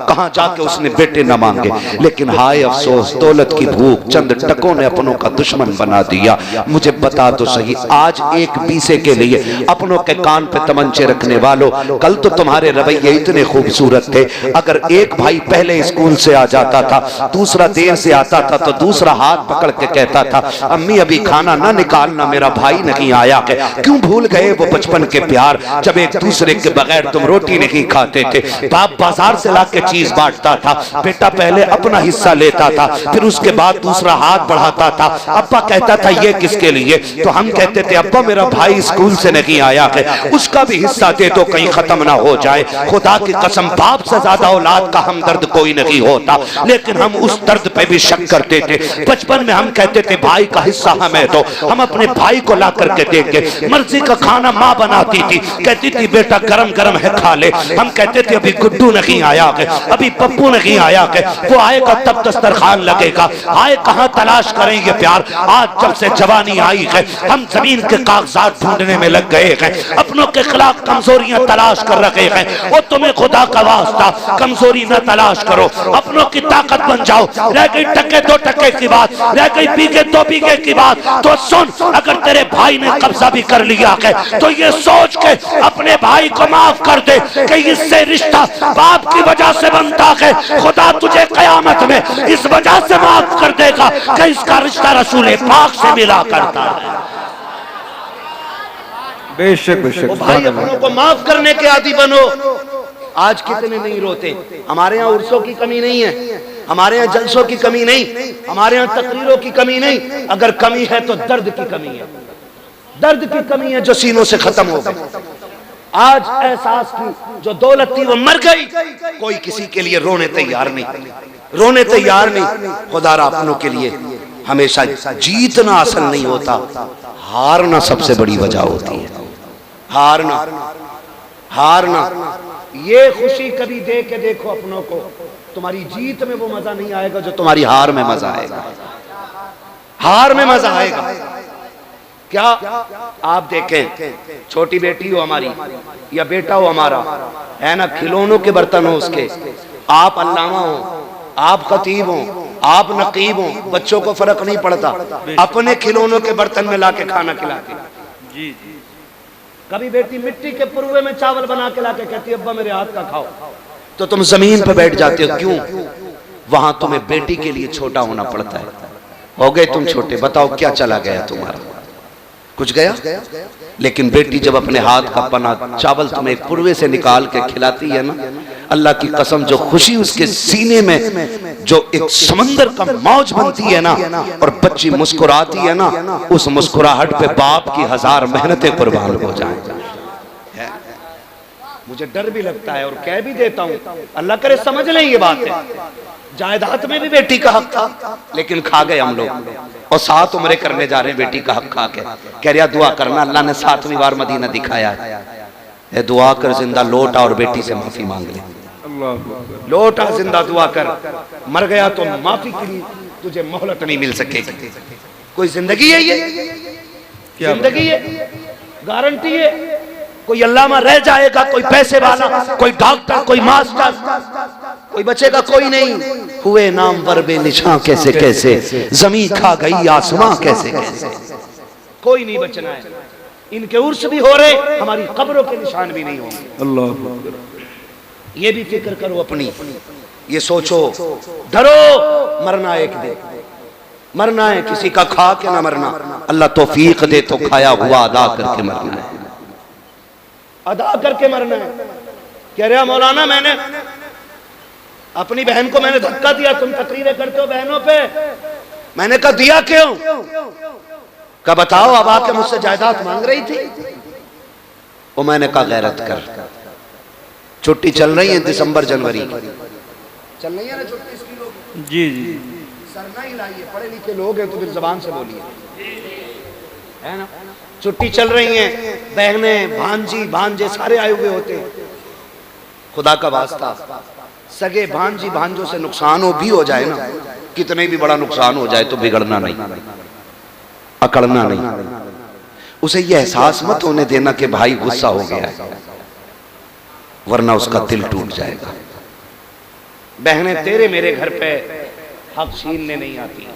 B: कहां जाके उसने बेटे ना मांगे। लेकिन हाय अफसोस, दौलत की भूख चंद टकों ने अपनों का दुश्मन बना दिया। मुझे बता तो सही, आज एक पीसे के लिए अपनों के कान पे तमंचे रखने वालों, कल तो तुम्हारे रवैये इतने खूबसूरत थे। अगर एक भाई पहले स्कूल से आ जाता था, दूसरा देर से आता था, तो दूसरा हाथ पकड़ के कहता था अम्मी अभी खाना ना निकालना, मेरा भाई नहीं आया है। क्यों भूल गए वो बचपन के प्यार, जब एक दूसरे के बगैर तुम रोटी रोटी नहीं खाते थे। बाप बाजार से लाके चीज बांटता था, बेटा पहले अपना हिस्सा लेता था, फिर उसके बाद दूसरा हाथ बढ़ाता था। अब्बा कहता था ये किसके लिए, तो हम कहते थे अब्बा मेरा भाई स्कूल से नहीं आया है, उसका भी हिस्सा दे दो कहीं खत्म ना हो जाए। खुदा की कसम बाप से ज्यादा औलाद का हमदर्द कोई नहीं होता, लेकिन हम उस दर्द पे भी शक करते थे। बचपन में हम कहते थे भाई का हिस्सा हमें दो, हम अपने भाई को ला करके देंगे। मर्जी का खाना माँ बनाती थी, कहती थी बेटा गरम गरम है खा ले। हम कहते थे अभी गुड्डू नहीं आया है, अभी पप्पू नहीं आया है, वो आएगा तब दस्तरखान लगेगा। आए कहाँ तलाश करेंगे प्यार। आज जब से जवानी आई है हम जमीन के कागजात ढूंढने में लग गए हैं, अपनों के खिलाफ कमजोरियां तलाश कर रहे हैं। वो तुम्हें खुदा का वास्ता कमजोरी न तलाश करो, अपनों की ताकत बन जाओ। रह गई टके दो टके की बात, रह गई बीघे दो बीघे की बात, तो सुन अगर तेरे भाई ने कब्जा भी कर लिया है तो ये सोच के अपने भाई को माफ कर दे कि इससे रिश्ता बाप की वजह से बनता है। खुदा तुझे कयामत में इस वजह से माफ कर देगा कि इसका रिश्ता रसूल पाक से मिला करता है।
C: बेशक बेशक
B: भाई अपनों को माफ करने के आदी बनो। आज कितने नहीं रोते। हमारे यहाँ उर्सों की कमी नहीं है, हमारे यहाँ जलसों की कमी नहीं, हमारे यहाँ तकरीरों की कमी नहीं। अगर कमी है तो दर्द की कमी है, दर्द की कमी है जो सीनों से खत्म हो गई। आज एहसास की जो दौलत थी वो मर गई, कोई किसी के लिए रोने तैयार नहीं, रोने तैयार नहीं। खुदा रा अपनों के लिए हमेशा जीतना असल नहीं होता, हारना सबसे बड़ी वजह होती है। हारना हारना ये खुशी कभी दे के देखो अपनों को, तुम्हारी जीत में वो मजा नहीं आएगा जो तुम्हारी हार में मजा आएगा। हार में मजा आएगा। क्या आप देखें, छोटी बेटी हो हमारी या बेटा हो हमारा, है ना, खिलौनों के बर्तन हो उसके, आप अल्लामा हो, आप खतीब हो, आप नकीब हो, बच्चों को फर्क नहीं पड़ता, अपने खिलौनों के बर्तन में लाके खाना खिलाते। जी जी। कभी बेटी मिट्टी के पुरवे में चावल बना के लाके कहती है अब्बा मेरे हाथ का खाओ, तो तुम जमीन पे बैठ जाते हो। क्यों? वहां तुम्हें बेटी के लिए छोटा होना पड़ता है। हो गए तुम छोटे, बताओ क्या चला गया तुम्हारा? कुछ गया? लेकिन बेटी जब अपने हाथ का पना चावल तुम्हें पुरवे से निकाल के खिलाती है ना, अल्लाह की कसम जो खुशी उसके सीने में जो एक समंदर का मौज बनती है ना, और बच्ची मुस्कुराती है ना, उस मुस्कुराहट पे बाप की 1000 मेहनतें कुर्बान हो जाएं। मुझे डर भी लगता है और कह भी देता हूँ, अल्लाह करे समझ लें ये बात है। जायदाद में भी बेटी का हक था, लेकिन खा गए हम लोग, और 7 उम्रें करने जा रहे हैं बेटी का हक खा के। कह रहा दुआ करना, अल्लाह ने 7वीं बार मदीना दिखाया है, दुआ कर जिंदा लौटा और बेटी से माफी मांग ले। लौटा जिंदा दुआ कर, मर गया तो माफी के लिए तुझे मोहलत नहीं मिल सकेगी। कोई जिंदगी है ये? जिंदगी है, गारंटी है। कोई अल्लामा रह जाएगा, कोई पैसे वाला, कोई डॉक्टर, कोई मास्टर, कोई बचेगा कोई नहीं। हुए नाम वर बेनिशां कैसे कैसे, जमीन खा गई आसमां कैसे कैसे, कोई नहीं बचना है। इनके उर्स भी हो रहे, हमारी कब्रों के निशान भी नहीं होंगे। अल्लाह, ये भी फिक्र करो अपनी, ये सोचो, डरो, मरना एक दिन, मरना है, किसी का खा के ना मरना। अल्लाह तौफीक दे तो खाया हुआ अदा करके मरना है, अदा करके मरना है। कह रहा मौलाना मैंने अपनी बहन को मैंने धक्का दिया, तुम तकरीरें करते हो बहनों पे। मैंने कहा दिया क्यों? कहा बताओ, अब आके मुझसे जायदाद मांग रही थी। वो मैंने कहा गैरत कर, छुट्टी चल रही है दिसंबर जनवरी की, चल रही है ना छुट्टी इसकी लोग। जी जी, सरना ही लाइए, पढ़े लिखे लोग हैं तो फिर जबान से बोलिए, है ना। छुट्टी चल रही है, बहनें भांजी भांजे सारे आए हुए होते। खुदा का वास्ता, सगे भांजी भांजों से नुकसान हो भी हो जाए ना, कितने भी बड़ा नुकसान हो जाए तो बिगड़ना नहीं, अकड़ना नहीं। उसे यह एहसास मत होने देना कि भाई गुस्सा हो गया है, वरना उसका दिल टूट जाएगा। बहनें तेरे मेरे घर पे हक छीनने नहीं आती,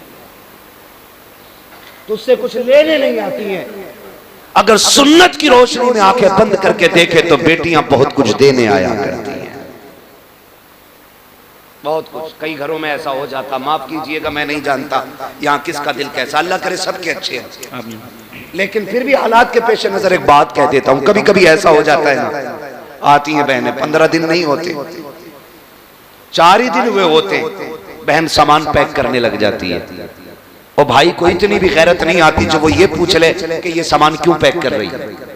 B: तुझसे कुछ लेने नहीं आती हैं। अगर सुन्नत की रोशनी में आंखें बंद करके देखे तो बेटियां बहुत कुछ देने आया करती हैं, बहुत कुछ। कई घरों में ऐसा हो जाता, माफ कीजिएगा मैं नहीं जानता यहाँ किसका दिल कैसा, अल्लाह करे सबके अच्छे हैं, लेकिन फिर भी हालात के पेश नजर एक बात कह देता हूँ। कभी कभी ऐसा हो जाता है ना
A: आती हैं बहनें, 15 दिन नहीं होते, 4 ही दिन हुए होते, बहन सामान पैक करने लग जाती है। और भाई को इतनी भी गैरत नहीं आती जो वो ये पूछ ले कि ये सामान क्यों पैक कर रही है।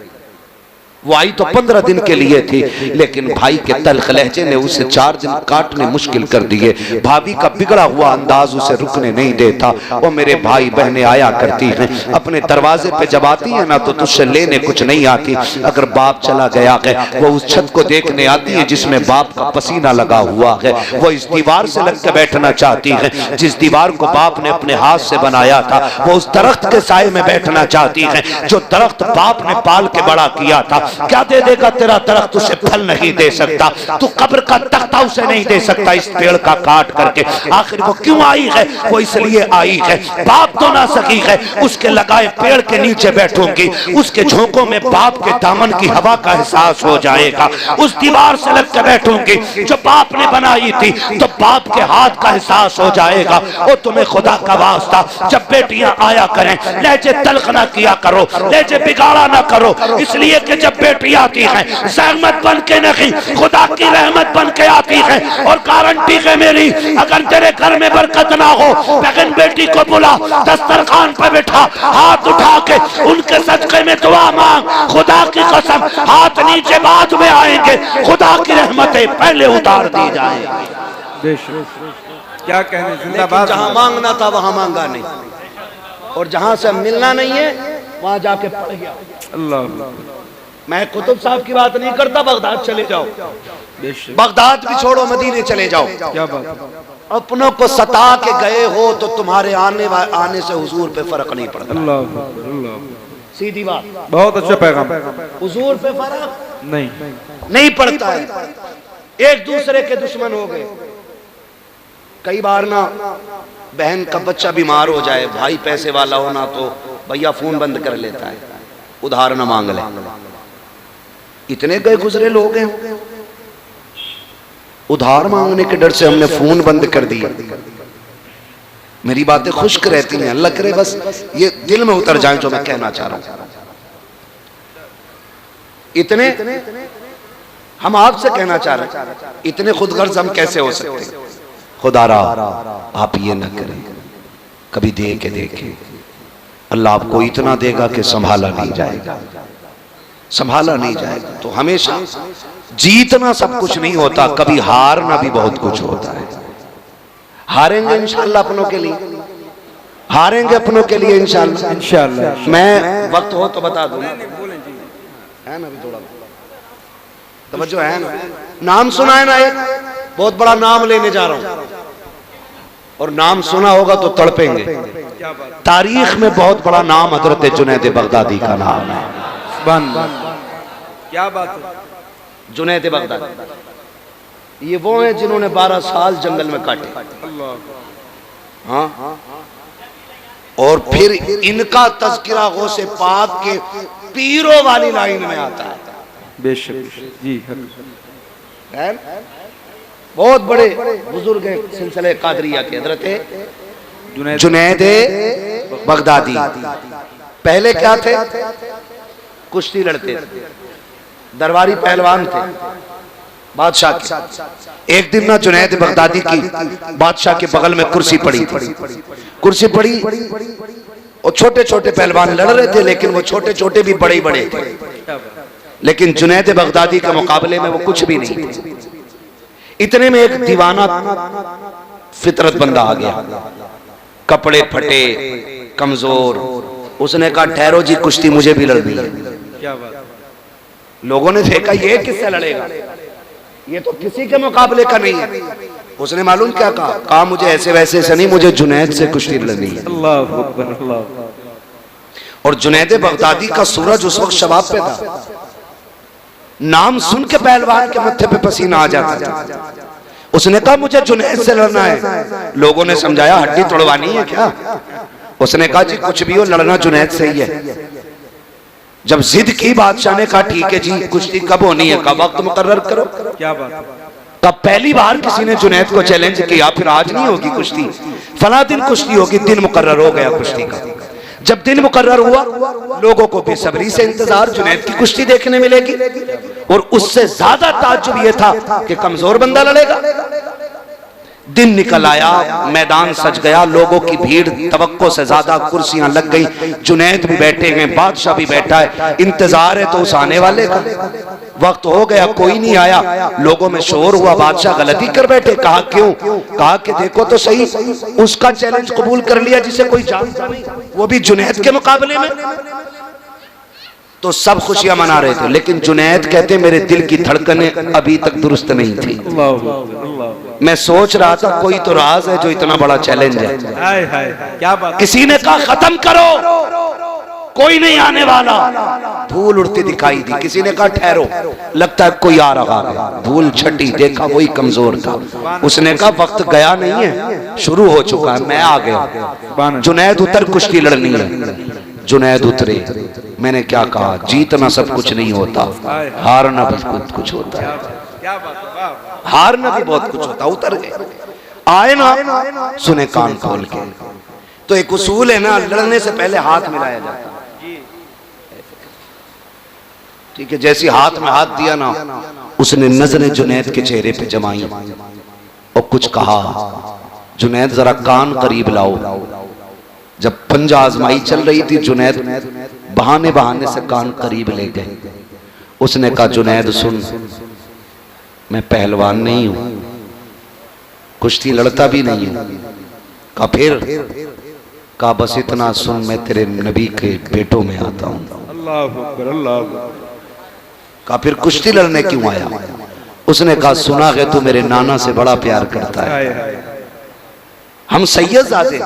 A: वो आई तो 15 दिन के लिए थी, लेकिन भाई के तल्ख लहजे ने उसे 4 दिन काटने मुश्किल कर दिए। भाभी का बिगड़ा हुआ अंदाज उसे रुकने नहीं देता। वो मेरे भाई बहनें आया करती हैं, अपने दरवाजे पे जब आती है ना तो तुझसे लेने कुछ नहीं आती। अगर बाप चला गया है वो उस छत को देखने आती है जिसमें बाप का पसीना लगा हुआ है। वो इस दीवार से लग के बैठना चाहती है जिस दीवार को बाप ने अपने हाथ से बनाया था। वो उस दरख्त के साए में बैठना चाहती है जो दरख्त बाप ने पाल के बड़ा किया था। क्या दे देगा तेरा दरख्त, उसे फल नहीं दे सकता। तू कब्र का तख्ता उसे नहीं दे सकता इस पेड़ का काट करके। आखिर वो क्यों आई है? वो इसलिए आई है बाप तो ना सकी है, उसके लगाए पेड़ के नीचे बैठूंगी, उसके झोंकों में बाप के दामन की हवा का एहसास हो जाएगा। उस दीवार से लग के बैठूंगी जो बाप ने बनाई थी, तो बाप के हाथ का एहसास हो जाएगा। और तुम्हें खुदा का वास्ता जब बेटियां आया करें लहजे तल्ख ना किया करो, लहजे बिगाड़ा ना करो, इसलिए कि जब बेटी आती है सहमत बन के नहीं खुदा की रहमत बन के आती है। और गारंटी है मेरी, अगर तेरे घर में बरकत ना हो, बहन बेटी को बुला, दस्तरखान पर बैठा, हाथ उठा के उनके सदके में दुआ मांग। खुदा की कसम हाथ नीचे बाद में आएंगे, खुदा की रहमतें पहले उतार दी जाएंगी।
C: क्या कहने,
A: जिंदाबाद। जहां मांगना था वहां मांगा नहीं, और जहां से मिलना नहीं है वहां जाके पड़ गया।
C: अल्लाह,
A: मैं कुतुब साहब की बात नहीं करता, बगदाद चले जाओ, बगदाद भी छोड़ो, मदीने चले जाओ।
C: क्या बात,
A: अपनों को सता के गए हो तो तुम्हारे आने से हुजूर पे फर्क नहीं पड़ता।
C: अल्लाह,
A: सीधी बात,
C: बहुत अच्छा पैगाम।
A: हुजूर पे फर्क
C: नहीं
A: पड़ता है। एक दूसरे के दुश्मन हो गए। कई बार ना बहन का बच्चा बीमार हो जाए, भाई पैसे वाला हो ना तो भैया फोन बंद कर लेता है, उधार ना मांग ले। इतने गए गुजरे लोग हैं, उधार मांगने के डर से हमने फोन बंद कर दिया। मेरी बातें खुश्क रहती हैं, अल्लाह करे बस ये दिल में उतर जाए जो मैं कहना चाह रहा हूं। इतने हम आपसे कहना चाह रहे हैं, इतने खुदगर्ज हम कैसे हो सकते हैं? खुदारा आप ये ना करें, कभी दे के देखें, अल्लाह आपको इतना देगा कि संभाला नहीं जाएगा, संभाला नहीं जाएगा। तो हमेशा जीतना सब कुछ नहीं होता, कभी हारना भी बहुत कुछ होता है। हारेंगे इंशाल्लाह अपनों के लिए, हारेंगे अपनों के लिए इंशाल्लाह। मैं वक्त हो तो बता दूं, है ना, भी थोड़ा तवज्जो है ना। नाम सुना है ना, एक बहुत बड़ा नाम लेने जा रहा हूं, और नाम सुना होगा तो तड़पेंगे। तारीख में बहुत बड़ा नाम हजरत जुनैद बगदादी का नाम है।
C: क्या बात है,
A: जुनैद बगदादी ये वो हैं जिन्होंने 12 साल जंगल में काटे। हाँ, और फिर इनका तज़किरा गौसे पाक के पीरों वाली लाइन में आता है।
C: बेशक जी,
A: है बहुत बड़े बुजुर्ग हैं सिलसिले कादरिया के, हजरत जुनैद बगदादी। पहले क्या थे? कुश्ती लड़ते थे, दरबारी पहलवान थे बादशाह के। एक दिन ना जुनैद बगदादी की बादशाह के बगल में कुर्सी पड़ी थी, कुर्सी पड़ी और छोटे छोटे पहलवान लड़ रहे थे, लेकिन वो छोटे छोटे भी बड़े बड़े थे, लेकिन जुनैद बगदादी के मुकाबले में वो कुछ भी नहीं थे। इतने में एक दीवाना फितरत बंदा आ गया, कपड़े फटे, कमजोर। उसने कहा ठहरो जी, कुश्ती मुझे भी लड़नी है।
C: क्या बात,
A: लोगों ने देखा ये किससे लड़ेगा, ये तो किसी के मुकाबले का नहीं है। उसने मालूम क्या कहा मुझे ऐसे वैसे से नहीं, मुझे जुनैद से कुश्ती लड़नी है।
C: अल्लाह अकबर, अल्लाह।
A: और जुनैद बगदादी का सूरज उस वक्त शबाब पे था, नाम सुन के पहलवान के मत्थे पे पसीना आ जाता था। उसने कहा मुझे जुनैद से लड़ना है। लोगों ने समझाया हड्डी तोड़वानी है क्या? उसने कहा जी कुछ भी हो, लड़ना जुनैद से ही है। जब जिद की बादशाह ने कहा ठीक है जी, कुश्ती कब होनी है? कब वक्त मुकर्रर करो।
C: क्या बात,
A: तब पहली बार किसी ने जुनैद को चैलेंज किया, फिर आज नहीं होगी कुश्ती, फला दिन कुश्ती होगी। दिन मुकर्रर हो गया कुश्ती का। जब दिन मुकर्रर हुआ, लोगों को बेसब्री से इंतजार, जुनैद की कुश्ती देखने मिलेगी। और उससे ज्यादा ताज्जुब यह था कि कमजोर बंदा लड़ेगा। दिन निकल आया, मैदान सज गया, लोगों की भीड़ तवक्को से ज्यादा, कुर्सियां लग गई, जुनैद भी बैठे हैं, बादशाह भी बैठा है, इंतजार है तो उस आने वाले का। वक्त हो गया, कोई नहीं आया, लोगों में शोर हुआ, बादशाह गलती कर बैठे। कहा क्यों? कहा कि देखो तो सही, उसका चैलेंज कबूल कर लिया जिसे कोई जानता नहीं, वो भी जुनैद के मुकाबले में। तो सब खुशियां मना रहे थे, लेकिन जुनैद कहते मेरे दिल की धड़कनें अभी तक दुरुस्त नहीं थी। मैं सोच रहा था कोई तो राज है जो इतना बड़ा चैलेंज है।
C: क्या बात।
A: किसी ने कहा खत्म करो, कोई नहीं आने वाला। धूल उड़ती दिखाई दी। किसी ने कहा ठहरो, लगता है कोई आ रहा है। धूल छटी, देखा वही कमजोर था। उसने कहा वक्त गया नहीं है, शुरू हो चुका है, मैं आ गया। जुनैद उतर, कुश्ती लड़नी है। जुनैद उतरे। मैंने क्या कहा, जीतना सब कुछ नहीं होता, हारना भी कुछ होता है। हारना भी बहुत कुछ होता। उतर गए, आए ना, सुने कान खोल के। तो एक उसूल है ना, लड़ने से पहले हाथ मिलाया जाता है। ठीक है, जैसी हाथ में हाथ दिया ना, उसने नजरें जुनैद के चेहरे पे जमाई और कुछ कहा। जुनैद जरा कान करीब लाओ। जब पंजा आजमाई चल रही थी, जुनैद बहाने बहाने से कान करीब ले गए। उसने कहा जुनैद सुन, मैं पहलवान नहीं हूं, कुश्ती लड़ता भी नहीं हूं। कहा फिर? कहा बस इतना सुन, मैं तेरे नबी के बेटों में आता हूं।
C: अल्लाह अकबर, अल्लाह अकबर।
A: कहा फिर कुश्ती लड़ने क्यों आया? उसने कहा सुना है तू मेरे नाना से बड़ा प्यार करता है, हम सैयदजादे।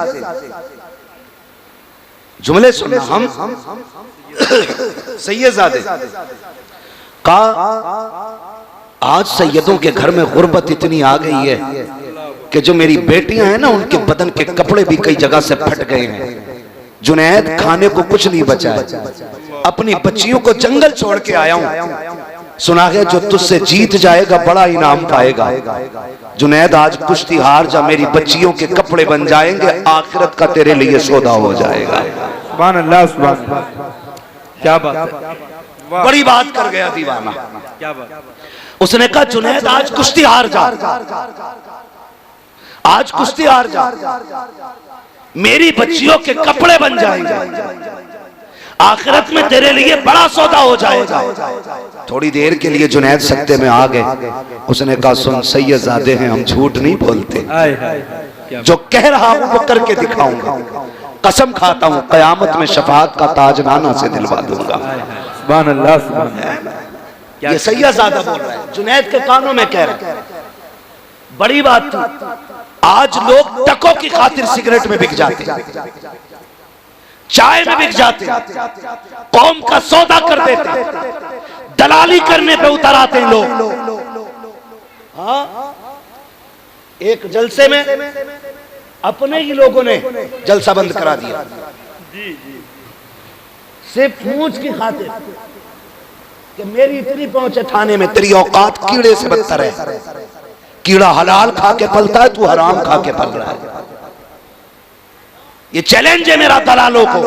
A: जुमले सुनना, हम सैयदजादे। कहा आज सैयदों के घर में गुर्बत इतनी आ गई है कि जो मेरी बेटियां हैं ना, उनके बदन के कपड़े भी कई जगह से फट गए हैं। जुनैद खाने को कुछ नहीं बचा है, अपनी बच्चियों को जंगल छोड़ के आया हूं। सुना है जो तुझसे जीत जाएगा बड़ा इनाम पाएगा। जुनैद आज कुश्ती हार जा, मेरी बच्चियों के कपड़े बन जाएंगे, आखिरत का तेरे लिए सौदा हो जाएगा।
C: सुभान अल्लाह, सुभान अल्लाह। क्या बात है,
A: बड़ी बात कर गया दीवाना।
C: क्या बात।
A: उसने कहा जुनैद आज कुश्ती हार जा, आज कुश्ती हार जा, मेरी बच्चियों के कपड़े बन जाएंगे, आखिरत में तेरे लिए बड़ा सौदा हो जाएगा। थोड़ी देर के लिए जुनैद सत्ते में आ गए। उसने कहा सुन, सैयदजादे हैं, हम झूठ नहीं बोलते, जो कह रहा हूं वो करके दिखाऊंगा। कसम खाता हूं कयामत में शफाअत का ताज नाना से दिलवा दूंगा।
C: सुभान अल्लाह, सुभान अल्लाह।
A: ये सैयदजादा बोल रहा है, जुनैद के कानों में कह रहा है। बड़ी बात थी, आज लोग टकों की खातिर सिगरेट में बिक जाते, चाय में बिक जाते, कौम का सौदा कर देते, दलाली करने पे उतर आते हैं लोग। हाँ, एक जलसे में अपने ही लोगों ने जलसा बंद करा दिया, सिर्फ पूंछ की खातिर कि मेरी इतनी पहुंच है थाने में, तेरी औकात कीड़े से बदतर है। कीड़ा हलाल खा के पलता है, तू हराम खा के पल रहा है। ये चैलेंज है मेरा दलालों को।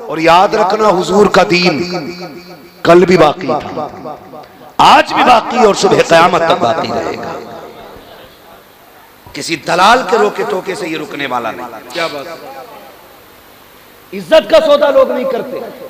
A: और याद रखना, हुजूर का दीन कल भी बाकी था, आज भी बाकी और सुबह क़यामत तक बाकी रहेगा। किसी दलाल के रोके टोके से ये रुकने वाला नहीं।
C: क्या बात।
A: इज्जत का सौदा लोग नहीं करते।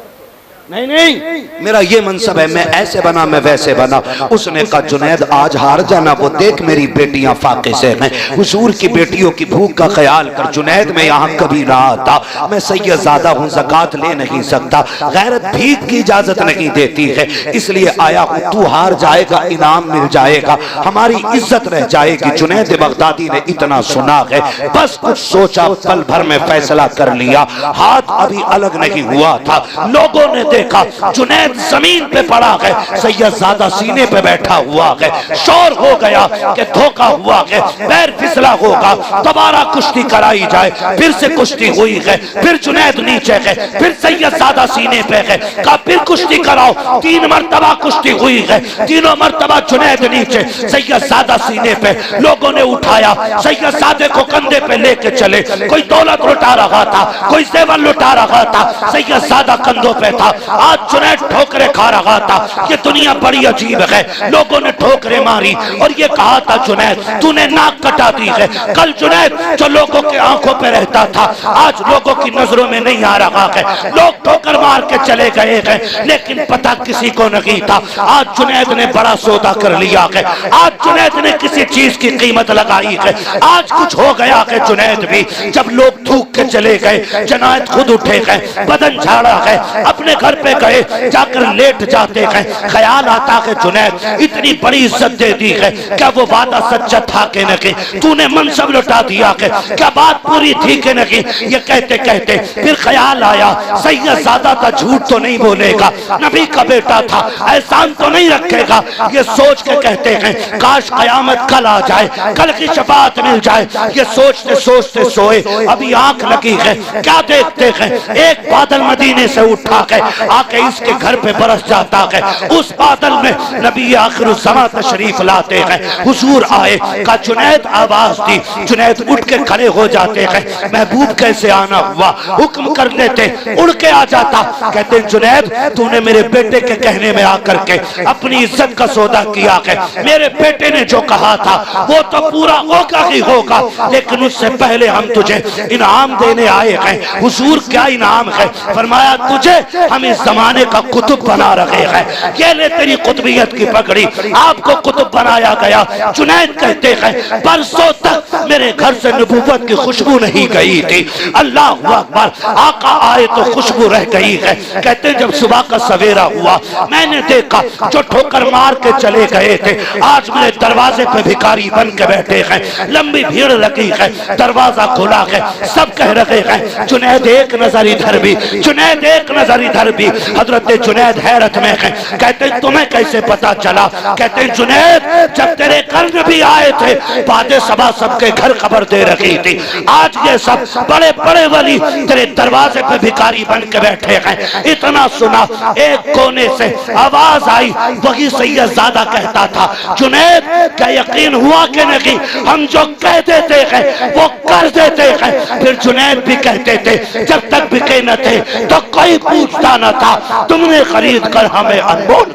A: नहीं नहीं, मेरा ये मनसब है, मैं ऐसे बना, मैं वैसे बना। उसने कहा जुनैद आज हार जाना, वो देख मेरी बेटियां फाके से हैं, हुजूर की बेटियों की भूख का ख्याल कर। जुनैद मैं यहाँ कभी ना आता, मैं सैयदजादा हूँ, ज़कात ले नहीं सकता, गैरत भीख की इजाजत नहीं देती है, इसलिए आया हूँ। तू हार जाएगा, इनाम मिल जाएगा, हमारी इज्जत रह जाएगी। जुनैद बगदादी ने इतना सुना है, बस कुछ सोचा, पल भर में फैसला कर लिया। हाथ अभी अलग नहीं हुआ था, लोगों ने
B: देखा जुनैद जमीन पे पड़ा है, सैयदजादा सीने पे बैठा हुआ है। शोर हो गया कि धोखा हुआ है, पैर फिसला होगा, दोबारा कुश्ती कराई जाए। फिर से कुश्ती हुई है, फिर जुनैद नीचे है, फिर सैयदजादा सीने पे है। कहा फिर कुश्ती कराओ। 3 मरतबा कुश्ती हुई है, तीनों मरतबा जुनैद नीचे, सैयदजादा सीने पे। लोगों ने उठाया, सैयदजादे को कंधे पे लेके चले। कोई दौलत लुटा रहा था, कोई जेवर लुटा रहा था, सैयदजादा कंधों पे था। आज जुनैद ठोकरे खा रहा था। ये दुनिया बड़ी अजीब है। लोगों ने ठोकरे मारी और ये कहा था जुनैद तूने नाक कटा दी है। कल जुनैद जो लोगों के आंखों पे रहता था, आज लोगों की नजरों में नहीं आ रहा है। लोग ठोकर मार के चले गए हैं, लेकिन पता किसी को नहीं था। आज जुनैद ने बड़ा सौदा कर लिया है। आज जुनैद ने किसी चीज की कीमत लगाई है। आज कुछ हो गया है जुनैद भी। जब लोग थूक के चले गए, जुनैद खुद उठे गए, बदन झाड़ा है, अपने घर पे गए, जाकर लेट जाते हैं। ख्याल आता है जुनैद इतनी बड़ी इज्जत दे दी है, क्या वो वादा सच्चा था कि नहीं? तूने मनसब लुटा दिया है, क्या बात पूरी थी कि नहीं? ये कहते कहते फिर ख्याल आया सैयदजादा था, झूठ तो नहीं बोलेगा, नबी का बेटा था, एहसान तो नहीं रखेगा। ये सोच के कहते हैं काश कयामत कल आ जाए, कल की शफाअत मिल जाए। ये सोचते सोचते सोए, अभी आंख लगी है, क्या देखते हैं एक बादल मदीने से उठा के आके इसके घर पे बरस जाता है। उस बादल में नबी आखिरुज़्ज़मा तशरीफ लाते हैं। हुजूर आए, का जुनैद आवाज दी। जुनैद उठ के खड़े हो जाते हैं। महबूब कैसे आना हुआ? हुक्म कर लेते, उड़ के आ जाता। कहते जुनैद तूने मेरे बेटे के कहने में आकर के अपनी इज्जत का सौदा किया है। मेरे बेटे ने जो कहा था वो तो पूरा होगा ही होगा, लेकिन उससे पहले हम तुझे इनाम देने आए हैं। हुजूर क्या इनाम है? फरमाया तुझे हम इस जमाने का कुतुब बना रहे हैं। ये ले तेरी कुतुबियत की पगड़ी, आपको कुतुब बनाया गया। जुनैद कहते हैं बरसों तक मेरे घर से नबूवत की खुशबू नहीं गई थी। अल्लाह अकबर, आका आए तो खुशबू रह गई है। कहते जब सुबह का सवेरा हुआ, मैंने देखा जो ठोकर मार के चले गए थे आज मेरे दरवाजे पे भिखारी बन के बैठे हैं। लंबी भीड़ लगी है, दरवाजा खुला है, सब कह रहे हैं जुनैद एक नजर इधर भी, जुनैद एक नजर इधर भी। हजरत जुनैद हैरत में है। कहते तुम्हें कैसे पता चला? कहते जुनैद जब तेरे घर नबी आए थे, बादे सबा सबके घर खबर दे रखी थी। आज ये सब बड़े बड़े वली तेरे दरवाजे पे भिखारी बन के बैठे हैं। इतना सुना, एक कोने से आवाज आई, वही सैयदजादा कहता था जुनैद क्या यकीन हुआ कि नहीं? हम जो कह देते हैं वो कर देते हैं। फिर जुनैद भी कहते थे जब तक बिके न थे तो कोई पूछता न था, तुमने खरीद कर हमें अनमोल।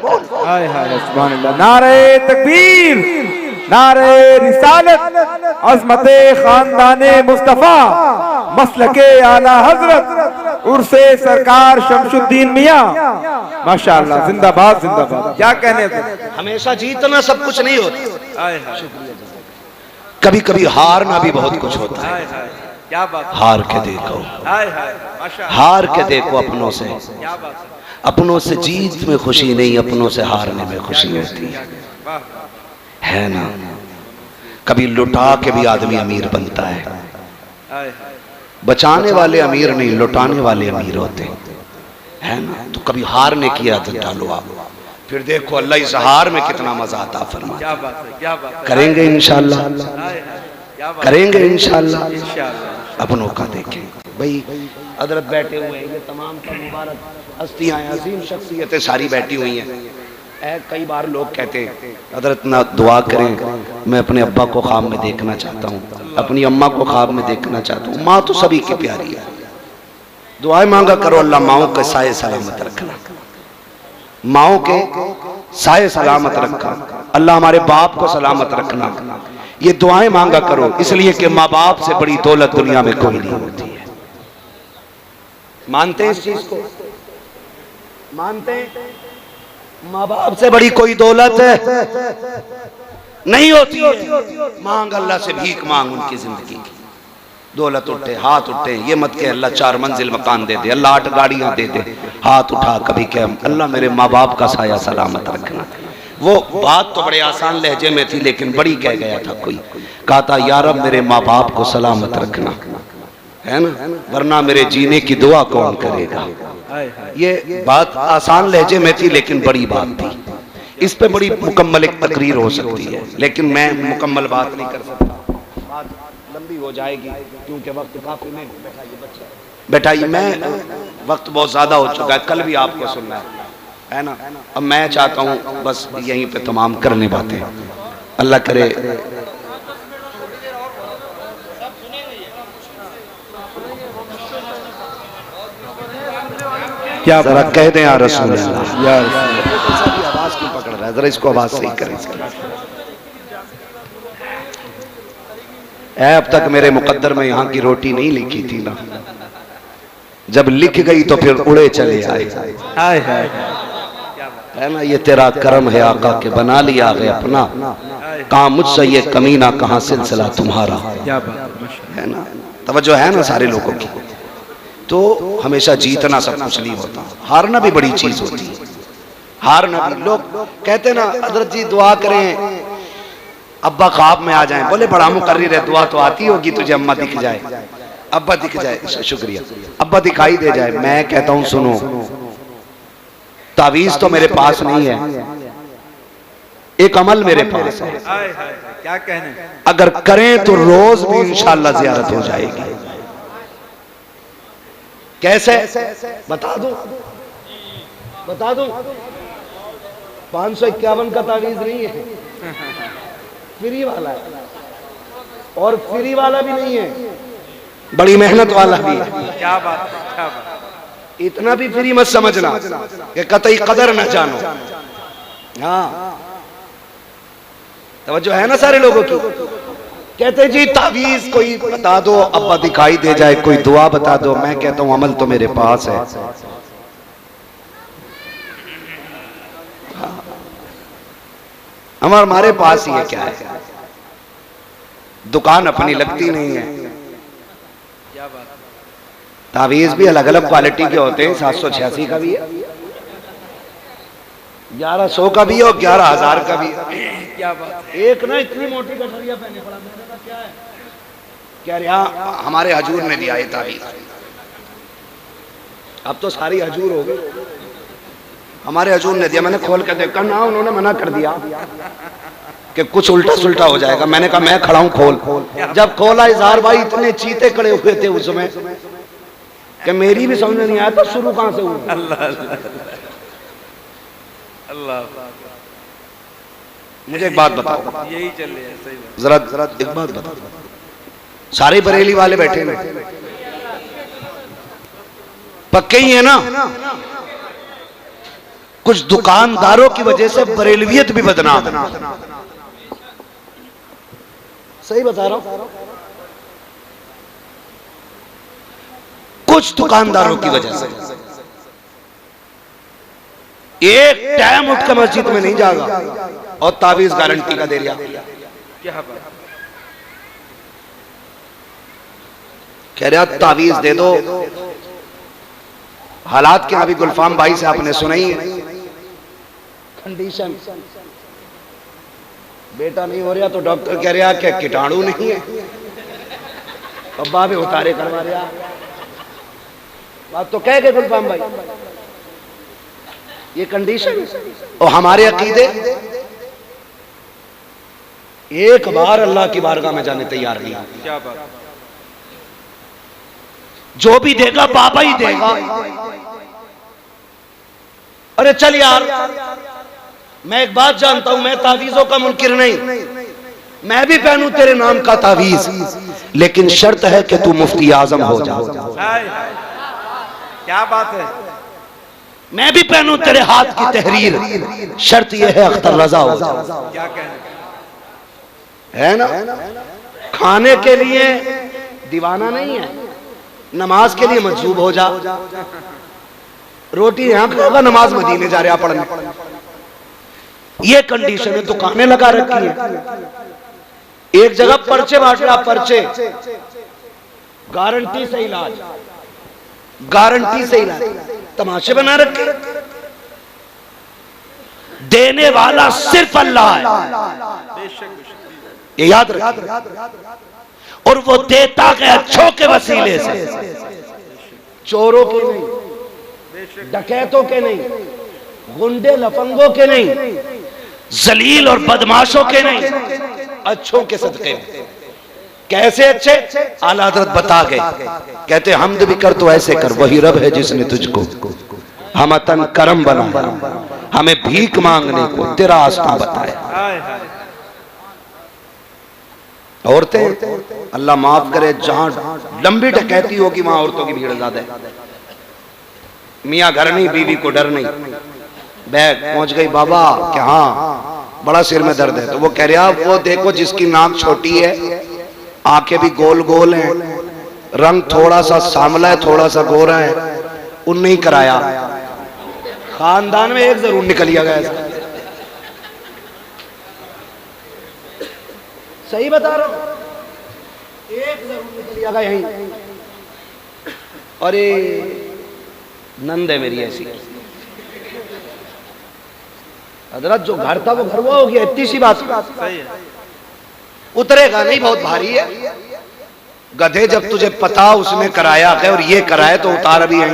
C: नारे तकबीर, नारे रिसालत, अज़मते खानदाने मुस्तफा, मसलके आला हजरत, उर्से सरकार शमशुद्दीन मियां। माशाअल्लाह, जिंदाबाद जिंदाबाद। क्या कहने थे?
B: हमेशा जीतना सब कुछ नहीं होता, कभी कभी हारना भी बहुत कुछ होता है।
C: क्या बात,
B: हार के देखो, हार के देखो अपनों से। अपनों से जीत में खुशी नहीं, अपनों से हारने में खुशी होती है ना। कभी लुटा के भी आदमी अमीर बनता है। बचाने वाले अमीर नहीं, लुटाने वाले अमीर होते हैं ना। तो कभी हारने की आदत डालो आप, फिर देखो अल्लाह इस हार में कितना मजा आता फरमा।
C: क्या बात है, क्या बात है।
B: करेंगे इंशाअल्लाह, करेंगे इंशाअल्लाह। अपनों का देखें भाई, हजरत बैठे हुए हैं, ये तमाम का मुबारक हस्तियां हैं, अजीम शख्सियतें सारी बैठी हुई हैं। कई बार लोग कहते हैं हजरत ना दुआ करें, मैं अपने अब्बा को ख्वाब में देखना चाहता हूँ, अपनी अम्मा को ख्वाब में देखना चाहता हूँ। माँ तो सभी की प्यारी है, दुआएं मांगा करो, अल्लाह माओ के साए सलामत रखना, माओ के साए सलामत रखा, अल्लाह हमारे बाप को सलामत रखना। ये दुआएं मांगा करो, इसलिए कि माँ बाप से बड़ी दौलत दुनिया में कोई नहीं होती है। मानते हैं इस चीज को? मानते हैं? माँ बाप से बड़ी कोई दौलत नहीं होती है। मांग अल्लाह से, भीख मांग उनकी जिंदगी की। दौलत उठे, हाथ उठे, ये मत के अल्लाह 4 मंजिल मकान दे दे, अल्लाह 8 गाड़ियां दे दे, हाथ उठा कभी कह अल्लाह मेरे माँ बाप का साया सलामत रखना। वो बात तो बड़े आसान लहजे में थी, लेकिन बड़ी कह गया था कोई, कहा था या रब मेरे माँ बाप को सलामत रखना, है ना, वरना मेरे जीने की दुआ कौन करेगा।
A: ये बात आसान लहजे में थी लेकिन बड़ी बात थी। इस पे बड़ी मुकम्मल एक तकरीर हो सकती है, लेकिन मैं मुकम्मल बात नहीं कर सकता, बात लंबी हो जाएगी क्योंकि वक्त काफी नहीं। बैठाइए, मैं वक्त बहुत ज्यादा हो चुका है, कल भी आपको सुनना है ना। अब मैं चाहता हूँ बस यहीं पे तमाम करने बातें। अल्लाह करे
C: क्या
A: जरा कह दें यार रसूल अल्लाह। यार आवाज क्यों पकड़ रहा है, जरा इसको आवाज सही करें। अब तक मेरे मुकद्दर में यहाँ की रोटी नहीं लिखी थी ना, जब लिख गई तो फिर उड़े चले आए। है ना, ये तेरा करम है आका के बना लिया है अपना, कहाँ मुझसे ये कमीना कहाँ सिलसिला तुम्हारा। है ना, तवज्जो है ना सारे लोगों की। तो हमेशा जीतना सब कुछ नहीं होता, हारना भी बड़ी चीज होती है। हारना भी, लोग कहते ना हजरत जी दुआ करें अब्बा ख्वाब में आ जाएं, बोले बड़ा मुकर्रिर है, दुआ तो आती होगी तुझे, अम्मा दिख जाए, अब्बा दिख जाए, शुक्रिया, अब्बा दिखाई दे जाए। मैं कहता हूं सुनो, तावीज तो मेरे पास नहीं है, एक अमल मेरे पास है।
C: क्या कहने,
A: अगर करें तो रोज भी इंशाअल्लाह ज़ियारत हो जाएगी। कैसे बता दो, बता दो। 551 का तावीज नहीं है, फ्री वाला है, और फ्री वाला भी नहीं है, बड़ी मेहनत वाला भी है।
C: क्या बात, क्या बात।
A: इतना भी फ्री मत समझना कि कतई कदर न जानो। हाँ, तवज्जो है ना सारे लोगों की। कहते जी तावीज कोई बता दो, अब्बा दिखाई दे जाए, कोई दुआ बता दो। मैं कहता हूं अमल तो मेरे पास है। हमारे पास ही है, क्या है, दुकान अपनी लगती नहीं है। तावीज भी अलग अलग क्वालिटी के होते हैं, 786 का भी है, 1100 का भी है और 11,000 का भी है।
C: क्या बात।
A: एक ना इतनी मोटी गठरिया पहने पड़ा, मैंने कहा क्या है, क्या यहाँ हमारे हजूर ने दिया ये तावीज। अब तो सारी हजूर हो गई, हमारे हजूर ने दिया। मैंने खोल कर देखा ना, उन्होंने मना कर दिया कि कुछ उल्टा सुल्टा हो जाएगा। मैंने कहा मैं खड़ा हूं, खोल। जब खोला इजहार भाई इतने चीते खड़े हुए थे उसमें कि मेरी भी समझ में नहीं आया था शुरू कहां से हुआ।
C: अल्लाह,
A: मुझे एक बात बताओ,
C: यही चल रही है, सही बात।
A: जरा एक बात बताओ, सारे बरेली वाले बैठे हैं, पक्के ही है ना। कुछ दुकानदारों की वजह से बरेलवियत भी बदनाम है। सही बता रहा हूं, कुछ दुकानदारों की वजह से। एक टाइम उठ कर मस्जिद में नहीं जागा और तावीज गारंटी का दे दिया।
C: क्या बात।
A: कह रहा तावीज दे दो। हालात क्या, अभी गुलफाम भाई से आपने सुनाई है, कंडीशन बेटा नहीं हो रहा तो डॉक्टर कह रहा कि कीटाणु नहीं है, अब्बा भी उतारे करवा रहा। बात तो कह गए गुलफाम भाई, ये कंडीशन। और हमारे अकीदे एक बार अल्लाह की बारगाह में जाने तैयार नहीं।
C: क्या बात।
A: जो भी देगा बाबा ही देगा। अरे चल यार, मैं एक बात जानता हूं, मैं तावीजों का मुनकिर नहीं, मैं भी पहनूं तेरे नाम का तावीज, लेकिन शर्त है कि तू मुफ्ती आजम हो जा।
C: क्या बात है।
A: मैं भी पहनूं तेरे हाथ की तहरीर, शर्त यह है अख्तर रजा हो जा।
C: क्या कहना
A: है ना, खाने के लिए दीवाना नहीं है, नमाज के लिए मजबूर हो जा। रोटी यहां खाएगा, नमाज मदीने जा रहा पढ़ने। ये कंडीशन है, दुकानें लगा रखी है, एक जगह पर्चे बांट रहा, पर्चे गारंटी से इलाज, गारंटी से इलाज, तमाशे बना रखे। देने वाला सिर्फ अल्लाह है, ये याद रखिए, और वो देता है अच्छों के वसीले से, चोरों की नहीं। डकैतों के नहीं, गुंडे लफंगों के नहीं, जलील और बदमाशों के नहीं, अच्छों के सदके में। कैसे अच्छे? आला हज़रत बता गए, कहते हमद भी कर तो ऐसे कर, वही रब है जिसने तुझको हमतन करम बनाया, हमें भीख मांगने को तेरा आस्था बताया। औरतें, अल्लाह माफ करे, जहां लंबी डकैती होगी वहां औरतों की भीड़ ज्यादा है। मियाँ घर नहीं, बीवी को डर नहीं, बैग पहुंच गई बाबा कि हाँ बड़ा सिर में दर्द है, तो वो कह रहा वो देखो जिसकी नाक छोटी है, आंखें भी गोल गोल हैं, रंग थोड़ा सा सांवला है, थोड़ा सा गोरा है, उनने ही कराया। खानदान में एक जरूर निकलिया गया। सही बता रहा हूं, एक जरूर निकलिया गया यहीं। अरे नंद है मेरी ऐसी। हजरत जो घर था वो घर वो हो गया, इतनी सी बात। सही है, उतरेगा नहीं, बहुत भारी है। गधे जब तुझे पता उसने कराया है और ये कराया तो उतार भी है,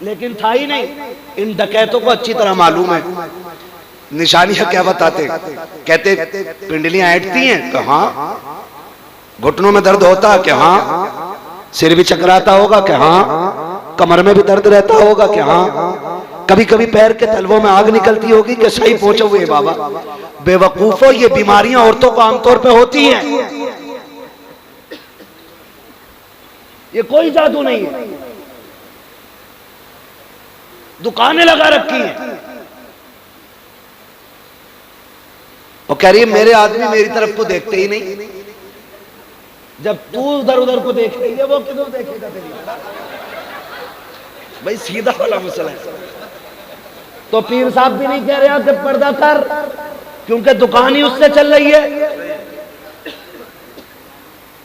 A: लेकिन था ही नहीं। इन डकैतों को अच्छी तरह मालूम है। निशानियां क्या बताते, कहते पिंडलियां ऐंठती हैं तो हाँ, घुटनों में दर्द होता कि हाँ, सिर भी चकराता होगा कि हाँ, कमर में भी दर्द रहता होगा कि हाँ, कभी कभी पैर के तलवों में आग निकलती होगी कि सही पहुंचे हुए बाबा। बेवकूफो, ये बीमारियां औरतों को आमतौर पे होती हैं, ये कोई जादू नहीं है। दुकानें लगा रखी हैं और कह रही है मेरे आदमी मेरी तरफ को देखते ही नहीं। जब तू उधर उधर को देख रही है वो किधर देखेगा तेरी? भाई सीधा वाला मसला है। तो पीर साहब भी नहीं कह रहे कि पर्दा कर, क्योंकि दुकान ही उससे चल रही है।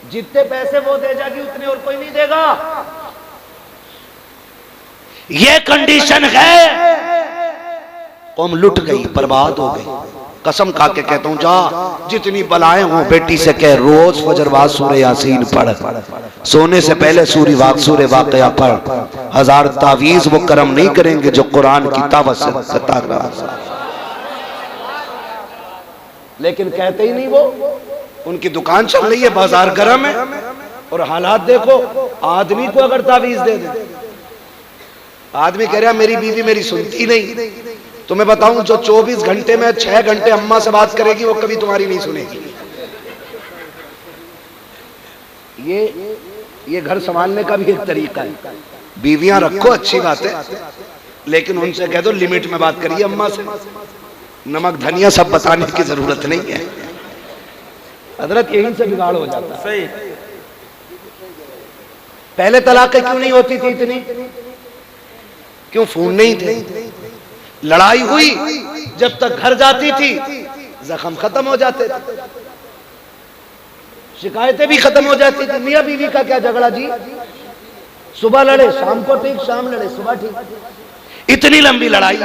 A: जितने पैसे वो दे जाएगी उतने और कोई नहीं देगा। ये कंडीशन है। कौम लुट गई, बर्बाद हो गई। कसम खा के कहता हूं, जा जितनी बलाएं हो बेटी से कह, रोज फजरवाद सूरह यासीन पढ़, सोने से पहले सूरह वाक़या पढ़। 1000 तावीज वो करम नहीं करेंगे जो कुरान की दावत से सता रहा। लेकिन कहते ही नहीं वो। उनकी दुकान चल रही है, बाजार गर्म है, और हालात देखो। आदमी को अगर तावीज दे दे, आदमी कह रहा मेरी बीवी मेरी सुनती नहीं। तो मैं बताऊं, जो 24 घंटे में 6 घंटे अम्मा से बात करेगी वो कभी तुम्हारी नहीं सुनेगी। ये घर संभालने का भी एक तरीका है। बीवियां रखो, अच्छी बात है, लेकिन उनसे कह दो लिमिट में बात करिए। अम्मा से नमक धनिया सब बताने की जरूरत नहीं है। हजरत यहीं से बिगाड़ हो जाता है। सही। पहले तलाक़ें क्यों नहीं होती थी इतनी? क्यों फोन नहीं थे? लड़ाई हुई, जब तक घर जाती थी जख्म खत्म हो जाते थे, शिकायतें भी खत्म हो जाती थी। मियां बीवी का क्या झगड़ा जी? सुबह लड़े शाम को ठीक, शाम लड़े सुबह ठीक, इतनी लंबी लड़ाई।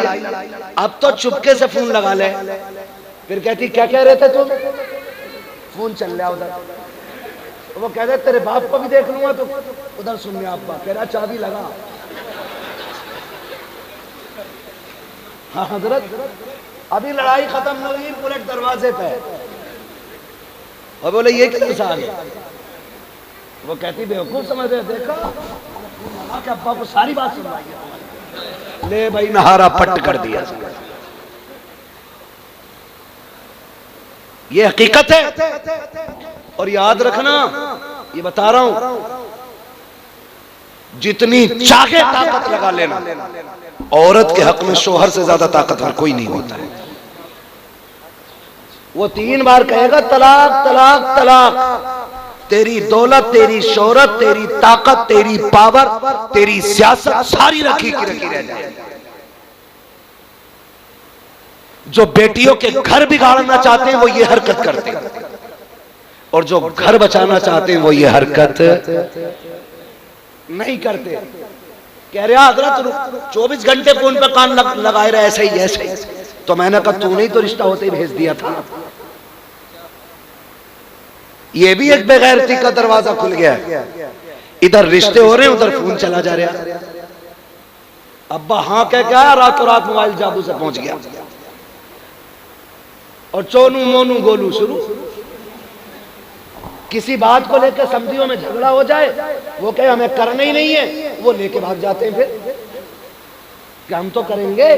A: अब तो चुपके से फोन लगा ले, फिर कहती क्या कह रहे थे तुम? फोन चल रहा उधर। वो कह रहे तेरे बाप को भी देख लूंगा तो उधर सुन रहा। आपका कह रहा चाबी लगा। हाँ हजरत, अभी लड़ाई खत्म नहीं हुई, बुलेट दरवाजे पे। और बोले ये किधर से आ गया? वो कहती बेवकूफ समझ रहे, देखा अब्बा को सारी बात सुनवाई। ले भाई नहारा पट्ट कर दिया। ये हकीकत है। और याद रखना, ये बता रहा हूं, जितनी चाहे ताकत लगा लेना, औरत के हक में शोहर से ज्यादा ताकतवर कोई नहीं होता है। वो 3 बार कहेगा तलाक तलाक तलाक। तेरी दौलत, तेरी शोहरत, तेरी ताकत, तेरी पावर, तेरी सियासत सारी रखी की रखी रह जाएगी। जो बेटियों के घर बिगाड़ना चाहते हैं वो ये हरकत करते हैं, और जो घर बचाना चाहते हैं वो ये हरकत नहीं करते। कह रहे हजरत 24 घंटे फोन पे कान लगाए रहे, ऐसे ही ऐसे ही। तो मैंने कहा तूने ही तो रिश्ता होते ही भेज दिया था। ये भी एक बेगैरती का दरवाजा खुल गया। इधर रिश्ते हो रहे हैं, उधर फोन चला जा रहा। अब्बा हाँ कह के आया, रातों रात मोबाइल जादू से पहुंच गया और चोनू मोनू गोलू शुरू। किसी बात को लेकर समझियों में झगड़ा हो जाए, वो कहे हमें करना ही नहीं है, वो लेके भाग जाते हैं। फिर कि हम तो करेंगे,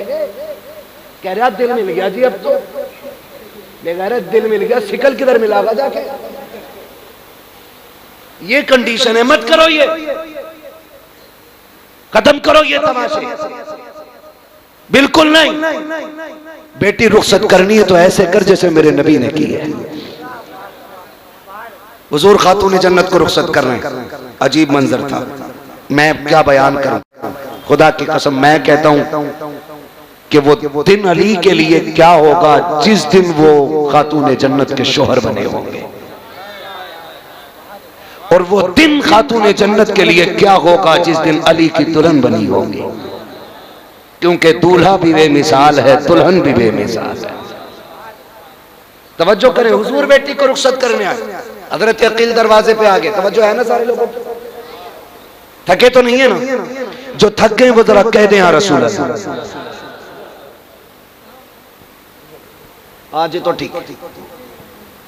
A: कह रहा दिल मिल गया जी, अब तो ले कह रहे दिल मिल गया, सिकल किधर मिलागा जाके। ये कंडीशन है, मत करो, ये खत्म करो ये तमाशे, बिल्कुल नहीं। बेटी रुखसत करनी है तो ऐसे कर जैसे मेरे नबी ने की है। हुजूर खातून जन्नत को रुखसत कर रहे हैं, अजीब मंजर था, मैं क्या बयान करूं। खुदा की कसम मैं कहता हूं कि वो दिन अली के लिए क्या होगा जिस दिन वो खातून जन्नत के शोहर बने होंगे, और वो दिन खातून जन्नत के लिए क्या होगा जिस दिन अली की दुल्हन बनी होगी। क्योंकि दूल्हा भी बेमिसाल है, दुल्हन भी बेमिसाल है। तवज्जो करें, हुजूर बेटी को रुखसत करने आए, हजरत अकील दरवाजे पे आ गए। तवज्जो है ना सारे लोगों, थके तो नहीं है ना? जो थक गए वो जरा कह दें या रसूल अल्लाह। आज तो ठीक,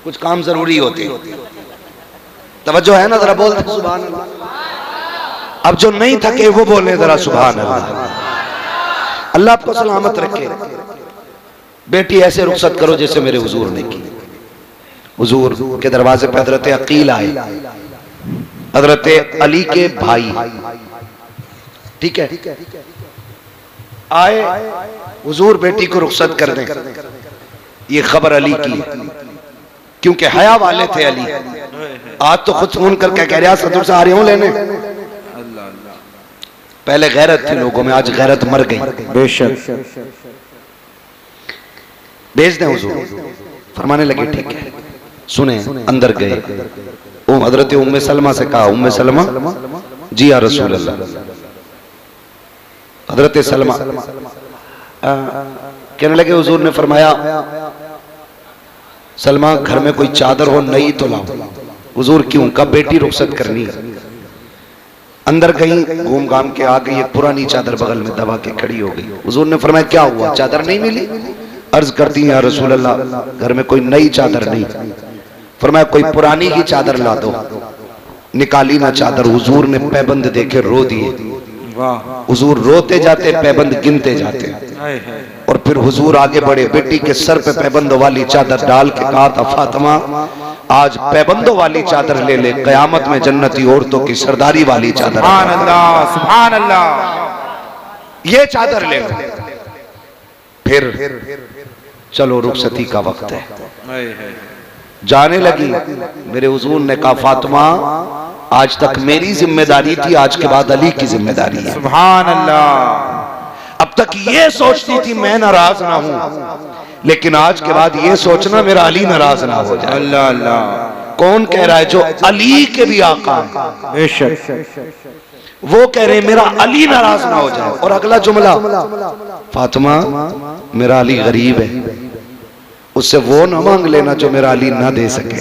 A: कुछ काम जरूरी होते, तवज्जो है ना? जरा बोल दे सुभान अल्लाह। अब जो नहीं थके वो बोले जरा सुभान अल्लाह। अल्लाह आपको सलामत रखे। बेटी ऐसे रुखसत करो जैसे मेरे हुजूर ने की। हुजूर के दरवाजे पे हजरत अकील आए, हजरत अली के भाई, ठीक है, आए। हुजूर बेटी को रुखसत कर दें, ये खबर अली की, क्योंकि हया वाले थे अली। आज तो खुद फोन करके कह रहा सदर से आ रही हूं लेने। पहले गैरत थी लोगों में, आज गैरत मर गई। बेशक भेज दें हुजूर। फरमाने लगे ठीक है। सुने, अंदर गए, हजरत उम्मे सलमा से कहा, उम्मे सलमा जी या रसूल अल्लाह। हजरत सलमा कहने लगे, हुजूर ने फरमाया सलमा घर में कोई चादर हो नई तो लाओ। हुजूर क्यों? कब बेटी रुखसत करनी है। अंदर गई, घूम घाम के आ गई, एक पुरानी चादर बगल में दबा के खड़ी हो गई। हुजूर ने फरमाया क्या हुआ, चादर नहीं मिली? अर्ज करती है या रसूल अल्लाह, घर में कोई नई चादर नहीं। फरमाया कोई पुरानी ही चादर ला दो। निकाली ना चादर, हुजूर ने पैबंद देखे रो दिए। हुजूर रोते जाते, पैबंद गिनते जाते, और फिर हुजूर आगे बढ़े, बेटी के सर पे पैबंदों वाली चादर डाल के कहा था, फातिमा आज पैबंदों वाली चादर ले ले, कयामत में जन्नती औरतों की सरदारी वाली चादर। सुभान अल्लाह, सुभान अल्लाह, ये चादर ले लो। फिर चलो रुखसती का वक्त है। जाने लगी, मेरे हुजूर ने कहा फातिमा आज तक मेरी जिम्मेदारी थी, आज के बाद अली की जिम्मेदारी है। सुभान अल्लाह। अब तक ये सोचती थी मैं नाराज ना हूं, लेकिन आज के बाद ये सोचना मेरा अली नाराज ना हो जाए। अल्लाह अल्लाह। कौन कह रहा है? जो अली के भी आका हैं, बेशक वो कह रहे हैं मेरा अली नाराज ना हो जाए। और अगला जुमला, फातिमा मेरा अली गरीब है, उससे वो ना मांग लेना जो मेरा अली ना दे सके।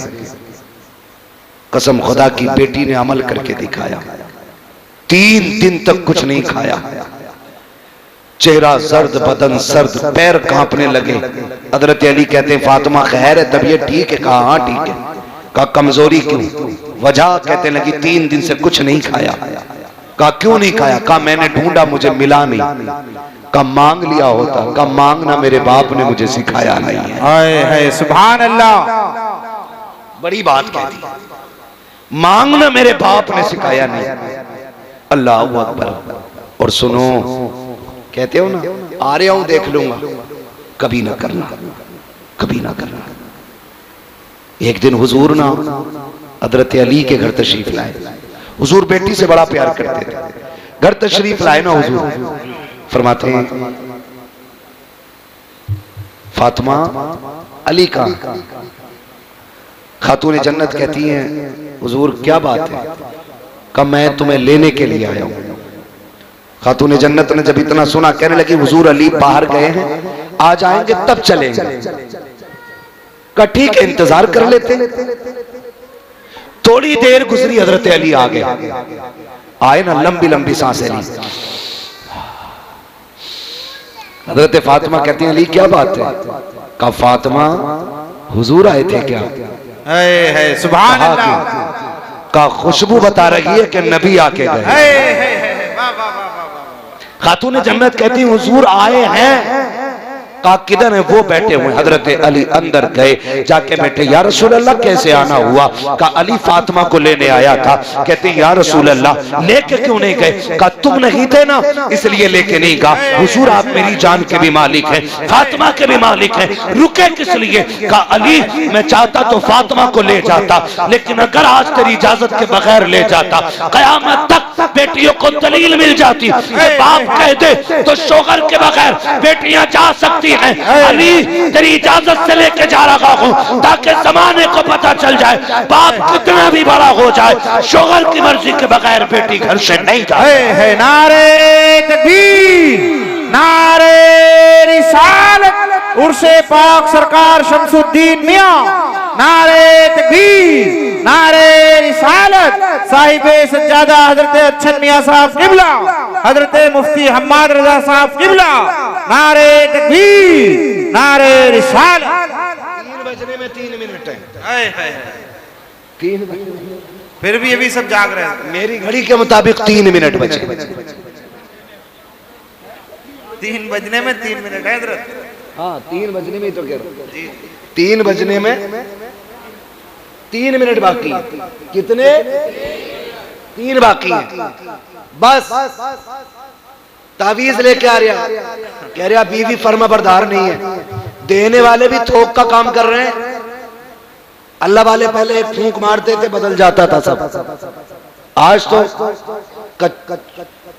A: कसम खुदा की, बेटी ने अमल करके दिखाया। 3 दिन तक कुछ नहीं खाया, चेहरा जर्द, बदन सर्द, पैर कांपने लगे। हजरत अली कहते हैं फातिमा खैर है, तबीयत ठीक है? कहा हाँ ठीक है। कहा कमजोरी क्यों? वजह कहते लगी 3 दिन से कुछ नहीं खाया। कहा क्यों नहीं खाया? कहा मैंने ढूंढा मुझे मिला नहीं। कहा मांग लिया होता। कहा मांगना मेरे बाप ने मुझे सिखाया नहीं है। हाय हाय सुभान अल्लाह, बड़ी बात कह दी, मांगना मेरे बाप ने सिखाया नहीं। अल्लाह अकबर। और सुनो, कहते हो ना आ रहा हूं देख लूंगा, कभी ना करना, कभी ना करना। एक दिन हुजूर ना हजरत अली के घर तशरीफ लाए। हुजूर बेटी से बड़ा प्यार करते थे। घर तशरीफ लाए ना हुजूर, फरमाते हैं फातिमा अली का। खातून जन्नत कहती हैं हुजूर क्या बात है? कहा मैं तुम्हें लेने के लिए आया हूं। खातून जन्नत ने जब इतना सुना, कहने लगी हुजूर अली बाहर गए हैं, आ जाएंगे तब चलेंगे। कहा ठीक है इंतजार कर लेते। थोड़ी देर गुजरी, हजरत अली आ गए। आए ना, लंबी लंबी सांसें ली। हजरत फातिमा कहती हैं अली क्या बात है? कहा फातिमा हुजूर आए थे क्या?
C: है सुभान अल्लाह।
A: का खुशबू बता रही है कि नबी आके गए।
C: वाह वाह वाह वाह।
A: खातून जन्नत कहती हुजूर आए हैं। कहा किधर है? वो बैठे हुए। हजरत अली अंदर गए, जाके बैठे। या रसूल अल्लाह कैसे आना हुआ? कहा अली फातिमा को लेने आया था। कहते या रसूल अल्लाह लेके क्यों नहीं गए? कहा तुम नहीं थे ना इसलिए लेके नहीं गया। हुजूर आप मेरी जान के भी मालिक हैं, फातिमा के भी मालिक हैं, रुके किस लिए? कहा अली मैं चाहता तो फातिमा को ले जाता, लेकिन अगर आज तेरी इजाजत के बगैर ले जाता कयामत तक बेटियों को दलील मिल जाती। बाप कह दे तो शोहर के बगैर बेटियां जा सकती हैं। अली तेरी इजाजत से लेके जा रहा हूं ताकि जमाने को पता चल जाए बाप कितना भी बड़ा हो जाए शोहर की मर्जी के बगैर बेटी घर से नहीं जाए।
C: है नारे तकबीर, नारे रिसालत, उर्से पाक सरकार शमसुद्दीन मियां, नारे तकबीर, नारे रिसालत, साहिबे सज्जादा हजरत अच्छन मियां साहब किबला, हजरत मुफ्ती हम्माद रजा साहब किबला, नारे तकबीर, नारे रिसालत।
A: 3 बजने में 3 मिनट है।
C: 3 फिर भी अभी सब जाग रहे हैं।
A: मेरी घड़ी के मुताबिक 3 मिनट बचे।
C: 3 बजने में 3 मिनट है हजरत।
A: हाँ 3 बजने में तो कह रहा हूं 3 बजने में 3 मिनट बाकी है। कितने? 3 बाकी है। बस तावीज लेके आ रहा, कह रहा बीवी फर्मा बरदार नहीं है। देने वाले भी थोक का काम कर रहे हैं। अल्लाह वाले पहले एक फूंक मारते थे बदल जाता था सब। आज तो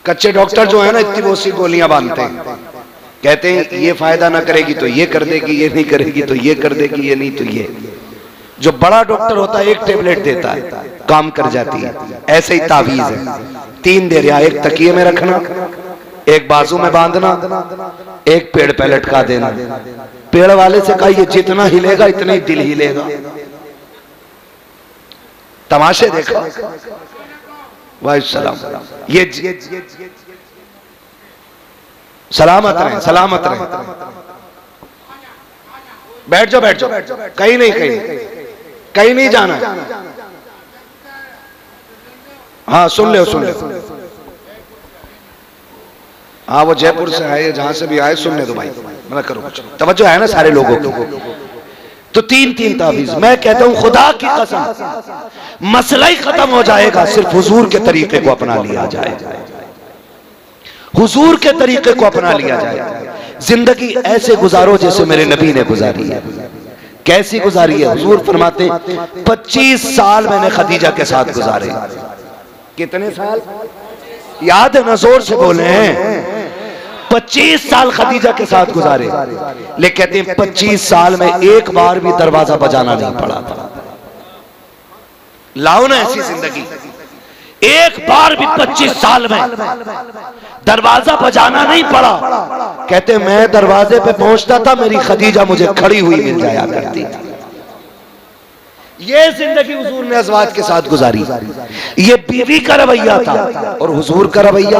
A: कच्चे डॉक्टर जो है ना इतनी बहुत सी गोलियां बांधते हैं। कहते हैं ये फायदा ना करेगी तो ये कर देगी, ये नहीं करेगी तो ये कर देगी, ये नहीं तो ये। जो बड़ा डॉक्टर होता है एक टेबलेट देता है, काम कर जाती है। ऐसे ही तावीज है, 3 दे रहा, एक तकिए में रखना, एक बाजू में बांधना, एक पेड़ पे लटका देना। पेड़ वाले से कहा ये जितना हिलेगा इतना ही दिल हिलेगा। तमाशे देखा। वाह सलाम। ये सलामत रहे, सलामत रहे। बैठ जाओ, बैठ जाओ, कहीं नहीं, कहीं नहीं जाना। हाँ सुन ले, सुन ले। हाँ वो जयपुर से आए, जहां से भी आए, सुनने दो भाई, मना करो कुछ। तवज्जो है ना सारे लोगों की। तो 3 तावीज। मैं कहता हूं खुदा की कसम मसला ही खत्म हो जाएगा सिर्फ हुजूर के तरीके को अपना लिया जाए। हुजूर के तरीके को अपना लिया जाए। जिंदगी ऐसे गुजारो जैसे मेरे नबी ने गुजारी है। कैसी गुजारी है? हुजूर फरमाते 25 साल मैंने खदीजा के साथ गुजारे। कितने साल याद है? नजोर से बोले हैं। 25 साल खदीजा के साथ गुजारे। लेकिन कहते हैं 25 साल में एक बार भी दरवाजा बजाना नहीं पड़ा था। लाओ ना ऐसी जिंदगी। एक बार भी 25 साल में दरवाजा बजाना नहीं पड़ा। कहते मैं दरवाजे पे पहुंचता था, मेरी खदीजा मुझे खड़ी हुई मिल जाया करती थी। ये जिंदगी हुजूर ने अज़वाज के साथ गुजारी। ये बीवी का रवैया था। और हुजूर का रवैया,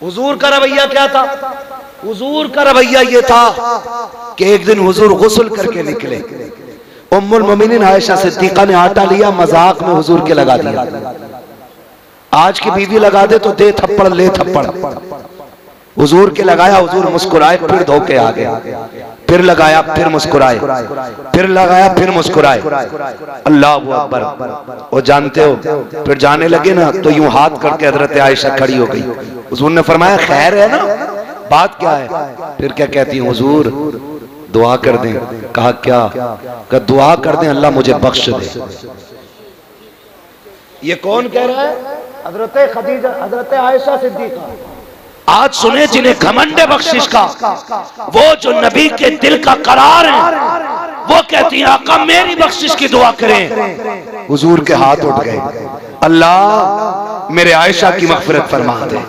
A: हुजूर का रवैया क्या था? हुजूर का रवैया ये था कि एक दिन हुजूर गुस्ल करके निकले। उम्मुल मोमिनीन आयशा सिद्दीका ने आटा लिया, मजाक में हुजूर के लगा दिया। आज की बीवी लगा दे तो दे थप्पड़ ले थप्पड़। हुजूर के लगाया, हुजूर मुस्कुराए, फिर धोके आ गए। फिर लगाया, फिर मुस्कुराए, फिर लगाया, फिर मुस्कुराए। अल्लाह अकबर। वो जानते हो फिर जाने लगे ना तो यूं हाथ करके हजरत आयशा खड़ी हो गई। हुजूर ने फरमाया खैर है ना, बात क्या है? फिर क्या कहती है? हुजूर दुआ कर दें। कहा क्या? कहा दुआ कर दें अल्लाह मुझे बख्श दे। ये कौन कह रहा है? हजरत खदीजा, हजरत आयशा सिद्दीका। आज सुने जिन्हें घमंड बख्शिश का, वो जो नबी के दिल का करार है, वो कहती है आका मेरी बख्शिश की दुआ करें। हुजूर के हाथ उठ गए, अल्लाह मेरे आयशा की मगफिरत फरमा दे,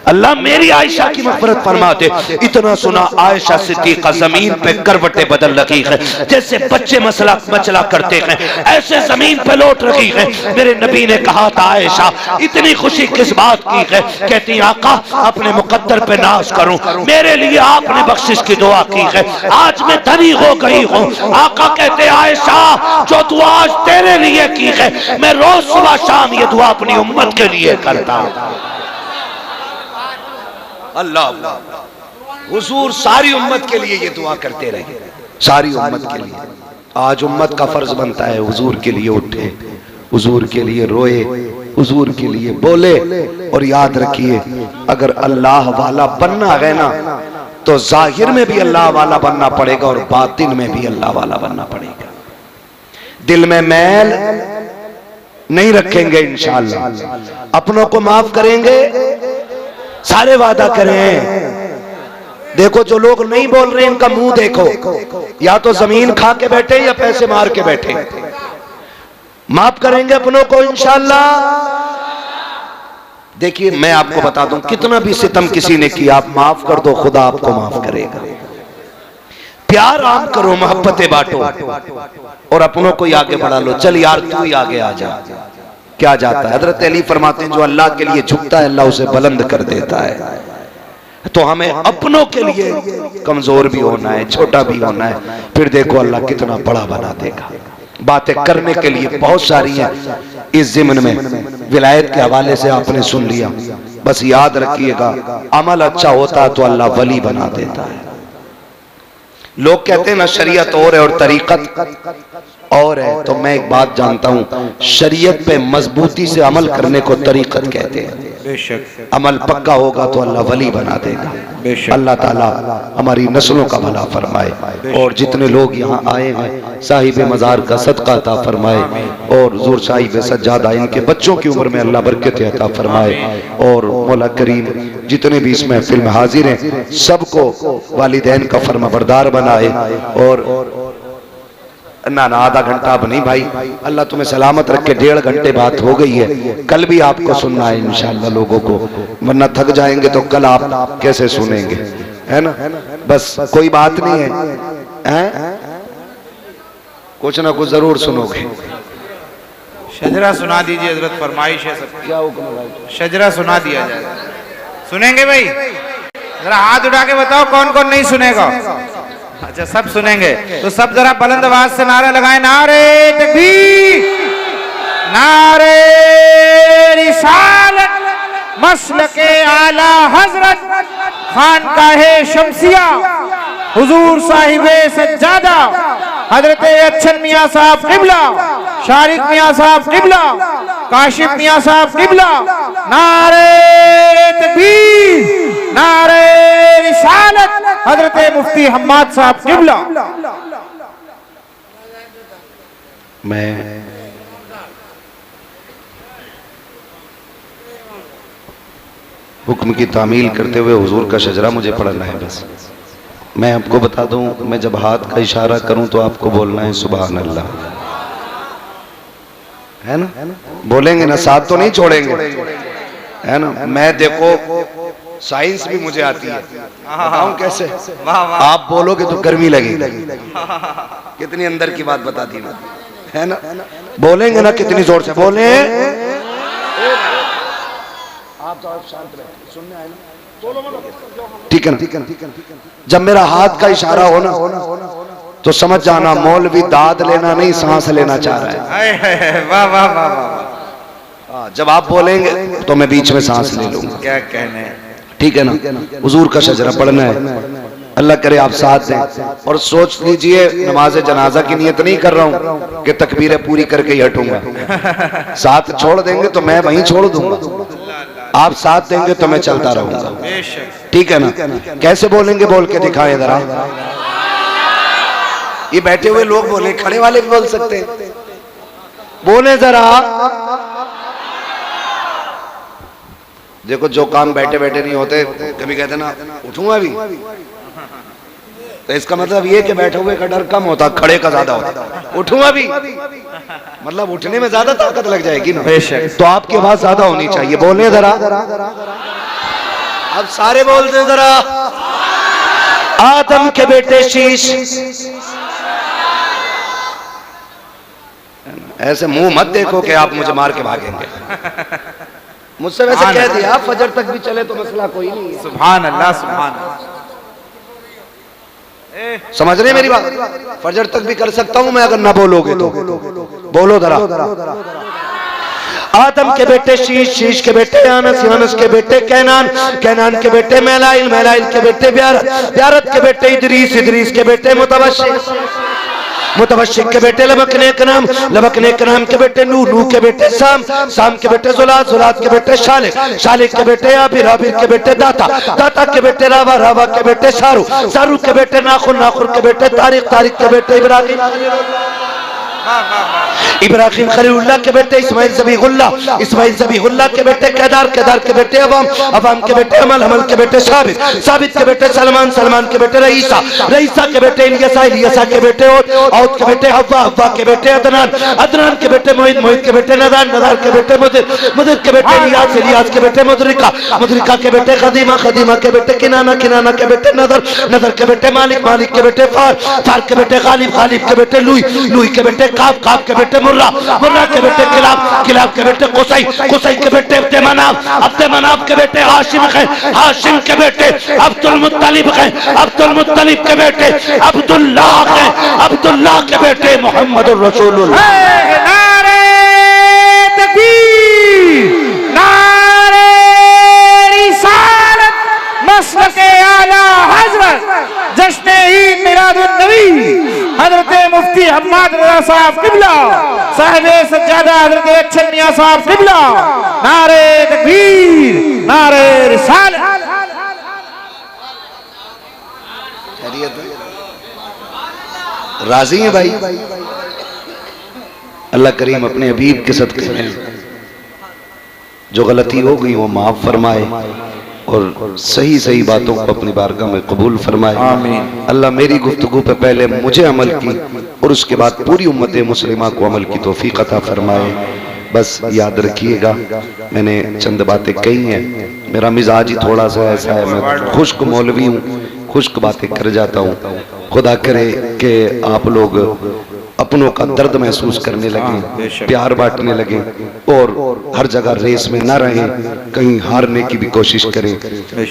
A: अल्लाह मेरी आयशा की मग़फ़िरत फरमा दे। इतना सुना, आयशा सिद्दीक़ा जमीन पे करवटें बदल रही है, जैसे बच्चे मचला करते हैं ऐसे जमीन पे लौट रही है। मेरे नबी ने कहा था, आयशा इतनी खुशी किस बात की है? कहती आका अपने मुकद्दर पे नाज करूं, मेरे लिए आपने बख्शिश की दुआ की है, आज मैं धनी हो गई हूं। आका कहते आयशा जो दुआ आज तेरे लिए की है, मैं रोज सुबह शाम ये दुआ अपनी उम्मत के लिए करता हूं। अल्लाह, हुजूर सारी उम्मत के लिए ये दुआ करते रहे, सारी उम्मत के लिए। आज उम्मत का फर्ज बनता है हुजूर के लिए उठे, हुजूर के लिए रोए, हुजूर के लिए बोले। और याद रखिए, अगर अल्लाह वाला बनना है ना, तो जाहिर में भी अल्लाह वाला बनना पड़ेगा और बातिन में भी अल्लाह वाला बनना पड़ेगा। दिल में मैल नहीं रखेंगे इंशाअल्लाह, अपनों को माफ करेंगे, सारे वादा करें। देखो जो लोग नहीं बोल रहे इनका मुंह देखो, या तो जमीन खा के बैठे या पैसे मार के बैठे। माफ करेंगे अपनों को इंशाअल्लाह। देखिए मैं आपको बता दूं, कितना भी सितम किसी ने किया, आप माफ कर दो, खुदा आपको माफ करेगा। प्यार आम करो, मोहब्बतें बांटो और अपनों को ही आगे बढ़ा लो। चल यार तू ही आगे आ जा, क्या जाता है। हजरत अली फरमाते हैं, जो अल्लाह के लिए झुकता है अल्लाह उसे बुलंद कर देता है। तो हमें अपनों के लिए कमजोर भी होना है, छोटा भी होना है, फिर देखो अल्लाह कितना बड़ा बना देगा। बातें करने के लिए बहुत सारी हैं इस ज़िम्न में। विलायत के हवाले से आपने सुन लिया, बस याद रखिएगा, अमल अच्छा होता है तो अल्लाह वली बना देता है। लोग कहते हैं ना शरीयत और है और तरीकत और है, तो मैं एक बात जानता हूं, शरीयत पे मजबूती से अमल करने को तरीकत कहते हैं।
C: बेशक
A: अमल पक्का होगा तो अल्लाह वली बना देगा। अल्लाह ताला हमारी नस्लों का भला फरमाए और जितने लोग यहाँ आए हैं साहिब मज़ार का सदका अता फरमाए और हुज़ूर साहिब सज्जादा इनके बच्चों की उम्र में अल्लाह बरकत अता फरमाए और मौला करीम जितने भी इस महफिल में हाजिर हैं सबको वालिदैन का फरमाबरदार बनाए। और ना आधा घंटा अब नहीं भाई, अल्लाह तुम्हें सलामत रखे। 1.5 घंटे बात हो गई है, कल भी आपको सुनना है इंशाअल्लाह लोगों को, वरना थक जाएंगे तो कल आप कैसे सुनेंगे, है ना। बस कोई बात नहीं है, कुछ ना कुछ जरूर सुनोगे।
C: शजरा सुना दीजिए हजरत, फरमाइश है सब।
A: क्या हुक्म है भाई?
C: शजरा सुना दिया जाए, सुनेंगे भाई? जरा हाथ उठा के बताओ कौन कौन नहीं सुनेगा। अच्छा सब सुनेंगे तो सब जरा बुलंद आवाज से नारा लगाएं, नारे तकबीर, नारे रिसालत, मसलके आला हजरत खानकाहे शमसिया हुजूर साहिबे सज्जादा हजरत अच्छन मियां साहब किबला, शारिक मियां साहब किबला, काशिफ मियां साहब किबला, नारे तकबीर, नारे रिसालत, हजरत मुफ्ती हम्माद साहब किबला।
A: मैं हुक्म की तामील करते हुए हुजूर का शजरा मुझे पढ़ना है। बस मैं आपको बता दूं, मैं जब हाथ का इशारा करूं तो आपको बोलना है सुभान अल्लाह, है ना। बोलेंगे ना, साथ तो नहीं छोड़ेंगे, है ना। मैं देखो साइंस भी मुझे आती है, बताऊं कैसे? आप बोलोगे तो गर्मी लगेगी। कितनी अंदर की बात बता दी ना, है ना। बोलेंगे ना, कितनी जोर से बोले। आप तो शांत रहे, सुनने आए ना, ठीक है ना। जब मेरा हाथ का इशारा हो ना तो समझ जाना मौलवी दाद लेना नहीं, सांस लेना चाह रहा है।
C: वाह वाह वाह वाह।
A: जब आप बोलेंगे तो मैं बीच में सांस ले लूंगा,
C: क्या कहने,
A: ठीक है ना। हुजूर का शजरा पढ़ना है, अल्लाह करे आप साथ दें। और सोच लीजिए नमाज जनाजा की नियत नहीं कर रहा हूं कि तकबीरें पूरी करके ही हटूंगा। साथ छोड़ देंगे तो मैं वहीं छोड़ दूंगा, आप साथ देंगे तो मैं चलता रहूंगा, ठीक है ना। कैसे बोलेंगे बोल के दिखाएं जरा। ये बैठे हुए लोग बोले, खड़े वाले भी बोल सकते हैं, बोले जरा। देखो जो काम बैठे बैठे नहीं होते, कभी कहते ना उठूंगा भी, तो इसका मतलब ये कि बैठे हुए का डर कम होता, खड़े का ज्यादा होता। उठूंगा भी मतलब उठने में ज्यादा ताकत लग जाएगी ना, तो आपकी आवाज ज्यादा होनी चाहिए। बोले जरा, अब सारे बोल दे जरा। आदम के बेटे शीश। ऐसे मुंह मत देखो कि आप मुझे मार के भागेंगे। मुझसे वैसे कह दिया फजर तक भी चले तो मसला कोई नहीं है।
C: सुभान अल्लाह, सुभान अल्लाह।
A: समझ रहे मेरी बात? फजर तक भी कर सकता हूं मैं अगर ना बोलोगे तो। बोलो जरा। आदम के बेटे शीश, शीश के बेटे अनस, अनस के बेटे कैनान, कैनान के बेटे मैलाइल, मैलाइल के बेटे ब्यारत, ब्यारत के बेटे इदरीस, इदरीस के बेटे मुतवश्शिक, मुतवश्शिक के बेटे लबकने कनाम, लबकने कनाम के बेटे नूह, नूह के बेटे साम, साम के बेटे जुलात, जुलात के बेटे शालिक, शालिक के बेटे आबिर, आबिर के बेटे दाता, दाता के बेटे रावा, रावा के बेटे सारू, सारू के बेटे नाखुर, नाखुर के बेटे तारिक, तारिक के बेटे इब्राहिम, इब्राहिम खलीलुल्लाह के बेटे इस्माइल ज़बीहुल्लाह, इस्माइल ज़बीहुल्लाह के बेटे केदार, केदार के बेटे अवाम, अवाम के बेटे अमल, अमल के बेटे साबित, साबित के बेटे सलमान, सलमान के बेटे रईसा, रईसा के बेटे इलियसा, इलियसा के बेटे औद, औद के बेटे हव्वा, हव्वा के बेटे अदनान, अदनान के बेटे मोहित, मोहित के बेटे नदान, नदान के बेटे मुदिर, मुदिर के बेटे इलियास, इलियास के बेटे मुदरिका, मुदरिका के बेटे खदीमा, खदीमा के बेटे किनाना, किनाना के बेटे नदर, नदर के बेटे मालिक, मालिक के बेटे फार, फार के बेटे गालिब, गालिब के बेटे लुई, लुई के बेटे काब, काब के बेटे मुर्रा, मुर्रा के बेटे किलाब, किलाब के बेटे कुसै, कुसै के बेटे अब्दे मनाफ, अब्दे मनाफ के बेटे हाशिम है, हाशिम के बेटे अब्दुल मुत्तलिब है, अब्दुल मुत्तलिब के बेटे अब्दुल्लाह है, अब्दुल्लाह के बेटे मोहम्मदुर रसूलुल्लाह।
C: नारे तकबीर, नारे रिसालत, मसलके आला हज़रत, जश्न ईद मिलादुन नबी, हजरत मुफ्ती हम्माद रज़ा साहब किबला, साहिब सज्जादा हजरत अच्छन मियां साहब किबला। नारे तकबीर, नारे रिसालत।
A: राजी है भाई? अल्लाह करीम अपने हबीब के सदक़े में जो गलती हो गई वो माफ फरमाए और सही सही बातों को अपनी बारगाह में कबूल फरमाए।
C: आमीन।
A: अल्लाह मेरी गुफ्तगू पे पहले मुझे अमल की और उसके बाद पूरी उम्मत मुस्लिमा को अमल की तौफीक अता फरमाए। बस याद रखिएगा, मैंने चंद बातें कही हैं, मेरा मिजाज ही थोड़ा सा ऐसा है, मैं खुश्क मौलवी हूँ, खुश्क बातें कर जाता हूँ। खुदा करे कि आप लोग अपनों का दर्द महसूस करने लगे, प्यार बांटने लगे और हर जगह रेस में न रहें, कहीं हारने की भी कोशिश करें।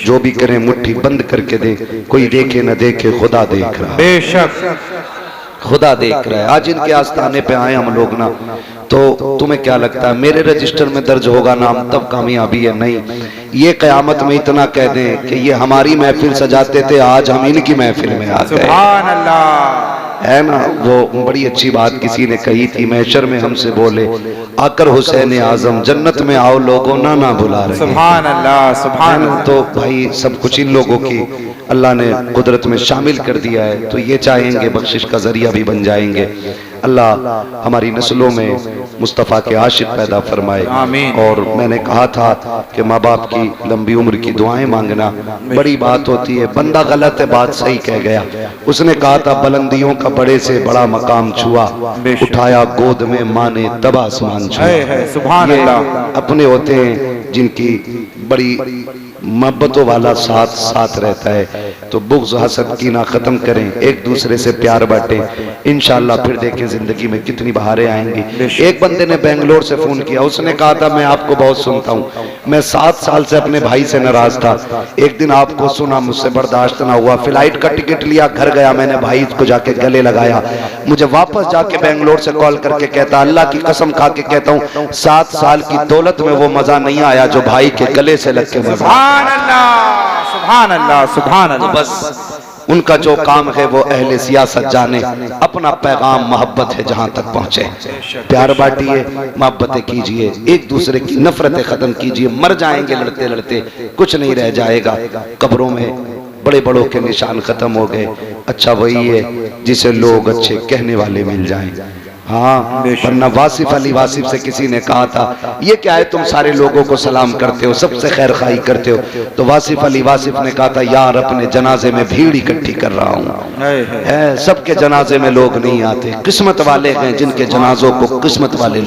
A: जो भी करें मुट्ठी बंद करके दें, कोई देखे न देखे खुदा देख रहा है,
C: बेशक
A: खुदा देख रहा है। आज इनके आस्थाने पे आए हम लोग ना, तो तुम्हें क्या लगता है मेरे रजिस्टर में दर्ज होगा नाम तब कामयाबी है? नहीं, ये कयामत में इतना कह दें कि ये हमारी महफिल सजाते थे, आज हम इनकी महफिल में आ गए।
C: सुभान अल्लाह।
A: है ना, वो बड़ी अच्छी बात किसी ने कही थी, महशर में हमसे बोले आकर हुसैन आजम जन्नत में आओ लोगों ना ना बुला रहे।
C: सुभान अल्लाह, सुभान अल्लाह।
A: तो भाई सब कुछ इन लोगों की अल्लाह ने कुदरत में शामिल कर दिया है, तो ये चाहेंगे बख्शिश का जरिया भी बन जाएंगे। अल्लाह हमारी नस्लों में मुस्तफ़ा के आशिक पैदा फरमाए।
C: आमीन।
A: और मैंने कहा था कि माँ बाप की लंबी उम्र की दुआएं मांगना बड़ी बात होती है। बंदा गलत है, बात सही कह गया। उसने कहा था बुलंदियों का बड़े से बड़ा मकाम छुआ, उठाया गोद में माँ ने तब आसमान छुआ।
C: सुभान अल्लाह।
A: अपने होते हैं जिनकी बड़ी मोहब्बतों वाला साथ साथ रहता है, तो बुग़्ज़ हसद कीना खत्म करें, एक दूसरे से प्यार बांटें। इंशाअल्लाह फिर देखें जिंदगी में कितनी बहारें आएंगी। एक बंदे ने बेंगलोर से फोन किया, उसने कहा था मैं आपको बहुत सुनता हूँ, मैं 7 साल से अपने भाई से नाराज था, एक दिन आपको सुना, मुझसे बर्दाश्त ना हुआ, फ्लाइट का टिकट लिया, घर गया, मैंने भाई को जाके गले लगाया, मुझे वापस जाके बेंगलोर से कॉल करके कहता अल्लाह की कसम खा के कहता हूँ 7 साल की दौलत में वो मजा नहीं आया जो भाई के गले से लग के मजा।
C: सुभान अल्लाह, सुभान अल्लाह, सुभान अल्लाह।
A: बस उनका जो काम है वो अहले सियासत जाने, अपना पैगाम मोहब्बत है जहां तक पहुंचे। प्यार बांटिए, मोहब्बतें कीजिए, एक दूसरे की नफरतें खत्म कीजिए। मर जाएंगे लड़ते लड़ते, कुछ नहीं रह जाएगा। कब्रों में बड़े बड़ों के निशान खत्म हो गए। अच्छा वही है जिसे लोग अच्छे कहने वाले मिल जाएं। हाँ, वरना वासिफ अली वासिफ से किसी ने कहा था ये क्या है, तुम सारे लोगों को सलाम करते हो, सबसे खैर खाई करते हो। तो वासिफ अली वासिफ ने कहा था यार अपने जनाजे में भीड़ इकट्ठी कर रहा हूँ, सबके जनाजे में लोग नहीं आते, किस्मत वाले हैं जिनके जनाजों को किस्मत वाले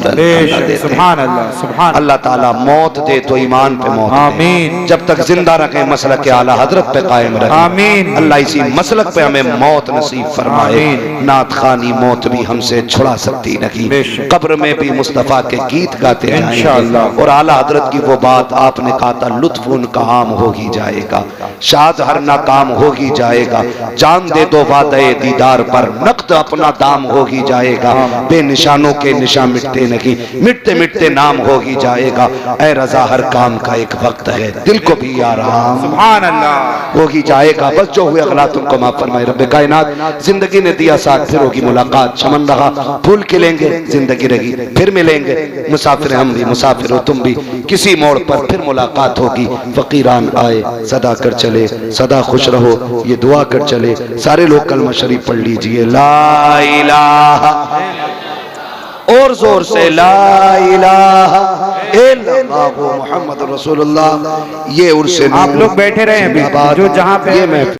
A: अल्लाह ताला मौत दे तो ईमान पे मौत दे, जब तक जिंदा रखे मसलक के आला हजरत पे कायम रखे। अल्लाह इसी मसलक पे हमें मौत नसीब फरमाए। नात खानी मौत भी हमसे छुड़ा सकती नहीं, कब्र में भी मुस्तफा के गीत गाते जाएंगे और आला हजरत की वो बात आपने कहा था लुत्फ उनका आम हो ही जाएगा, शाद हर नाकाम हो ही जाएगा, जान दे दो वादे दीदार पर नक़्द अपना दाम हो ही जाएगा, बेनिशानों के निशान मिटते नहीं, मिटते मिटते नाम हो ही जाएगा। ऐ रजा हर काम का एक वक्त है, दिल को भी आराम सुभान अल्लाह हो ही जाएगा। बस जो हुए अगला तुमको माफ फरमाए रब्बे कायनात। जिंदगी ने दिया साथ, फिर होगी मुलाकात, चमन रहा फूल खिलेंगे, जिंदगी रही फिर मिलेंगे, मुसाफिर हम भी मुसाफिर हो तुम भी, किसी मोड़ पर फिर मुलाकात होगी। फकीरान आए सदा कर चले, सदा खुश रहो ये दुआ कर चले। सारे लोग कलमा शरीफ पढ़ लीजिए, ला इलाहा, और जोर से ला इलाहा इल्लल्लाह मुहम्मद रसूलुल्लाह। ये उर्से
C: आप लोग बैठे रहे हैं, जो जहाँ पे
A: ये मैं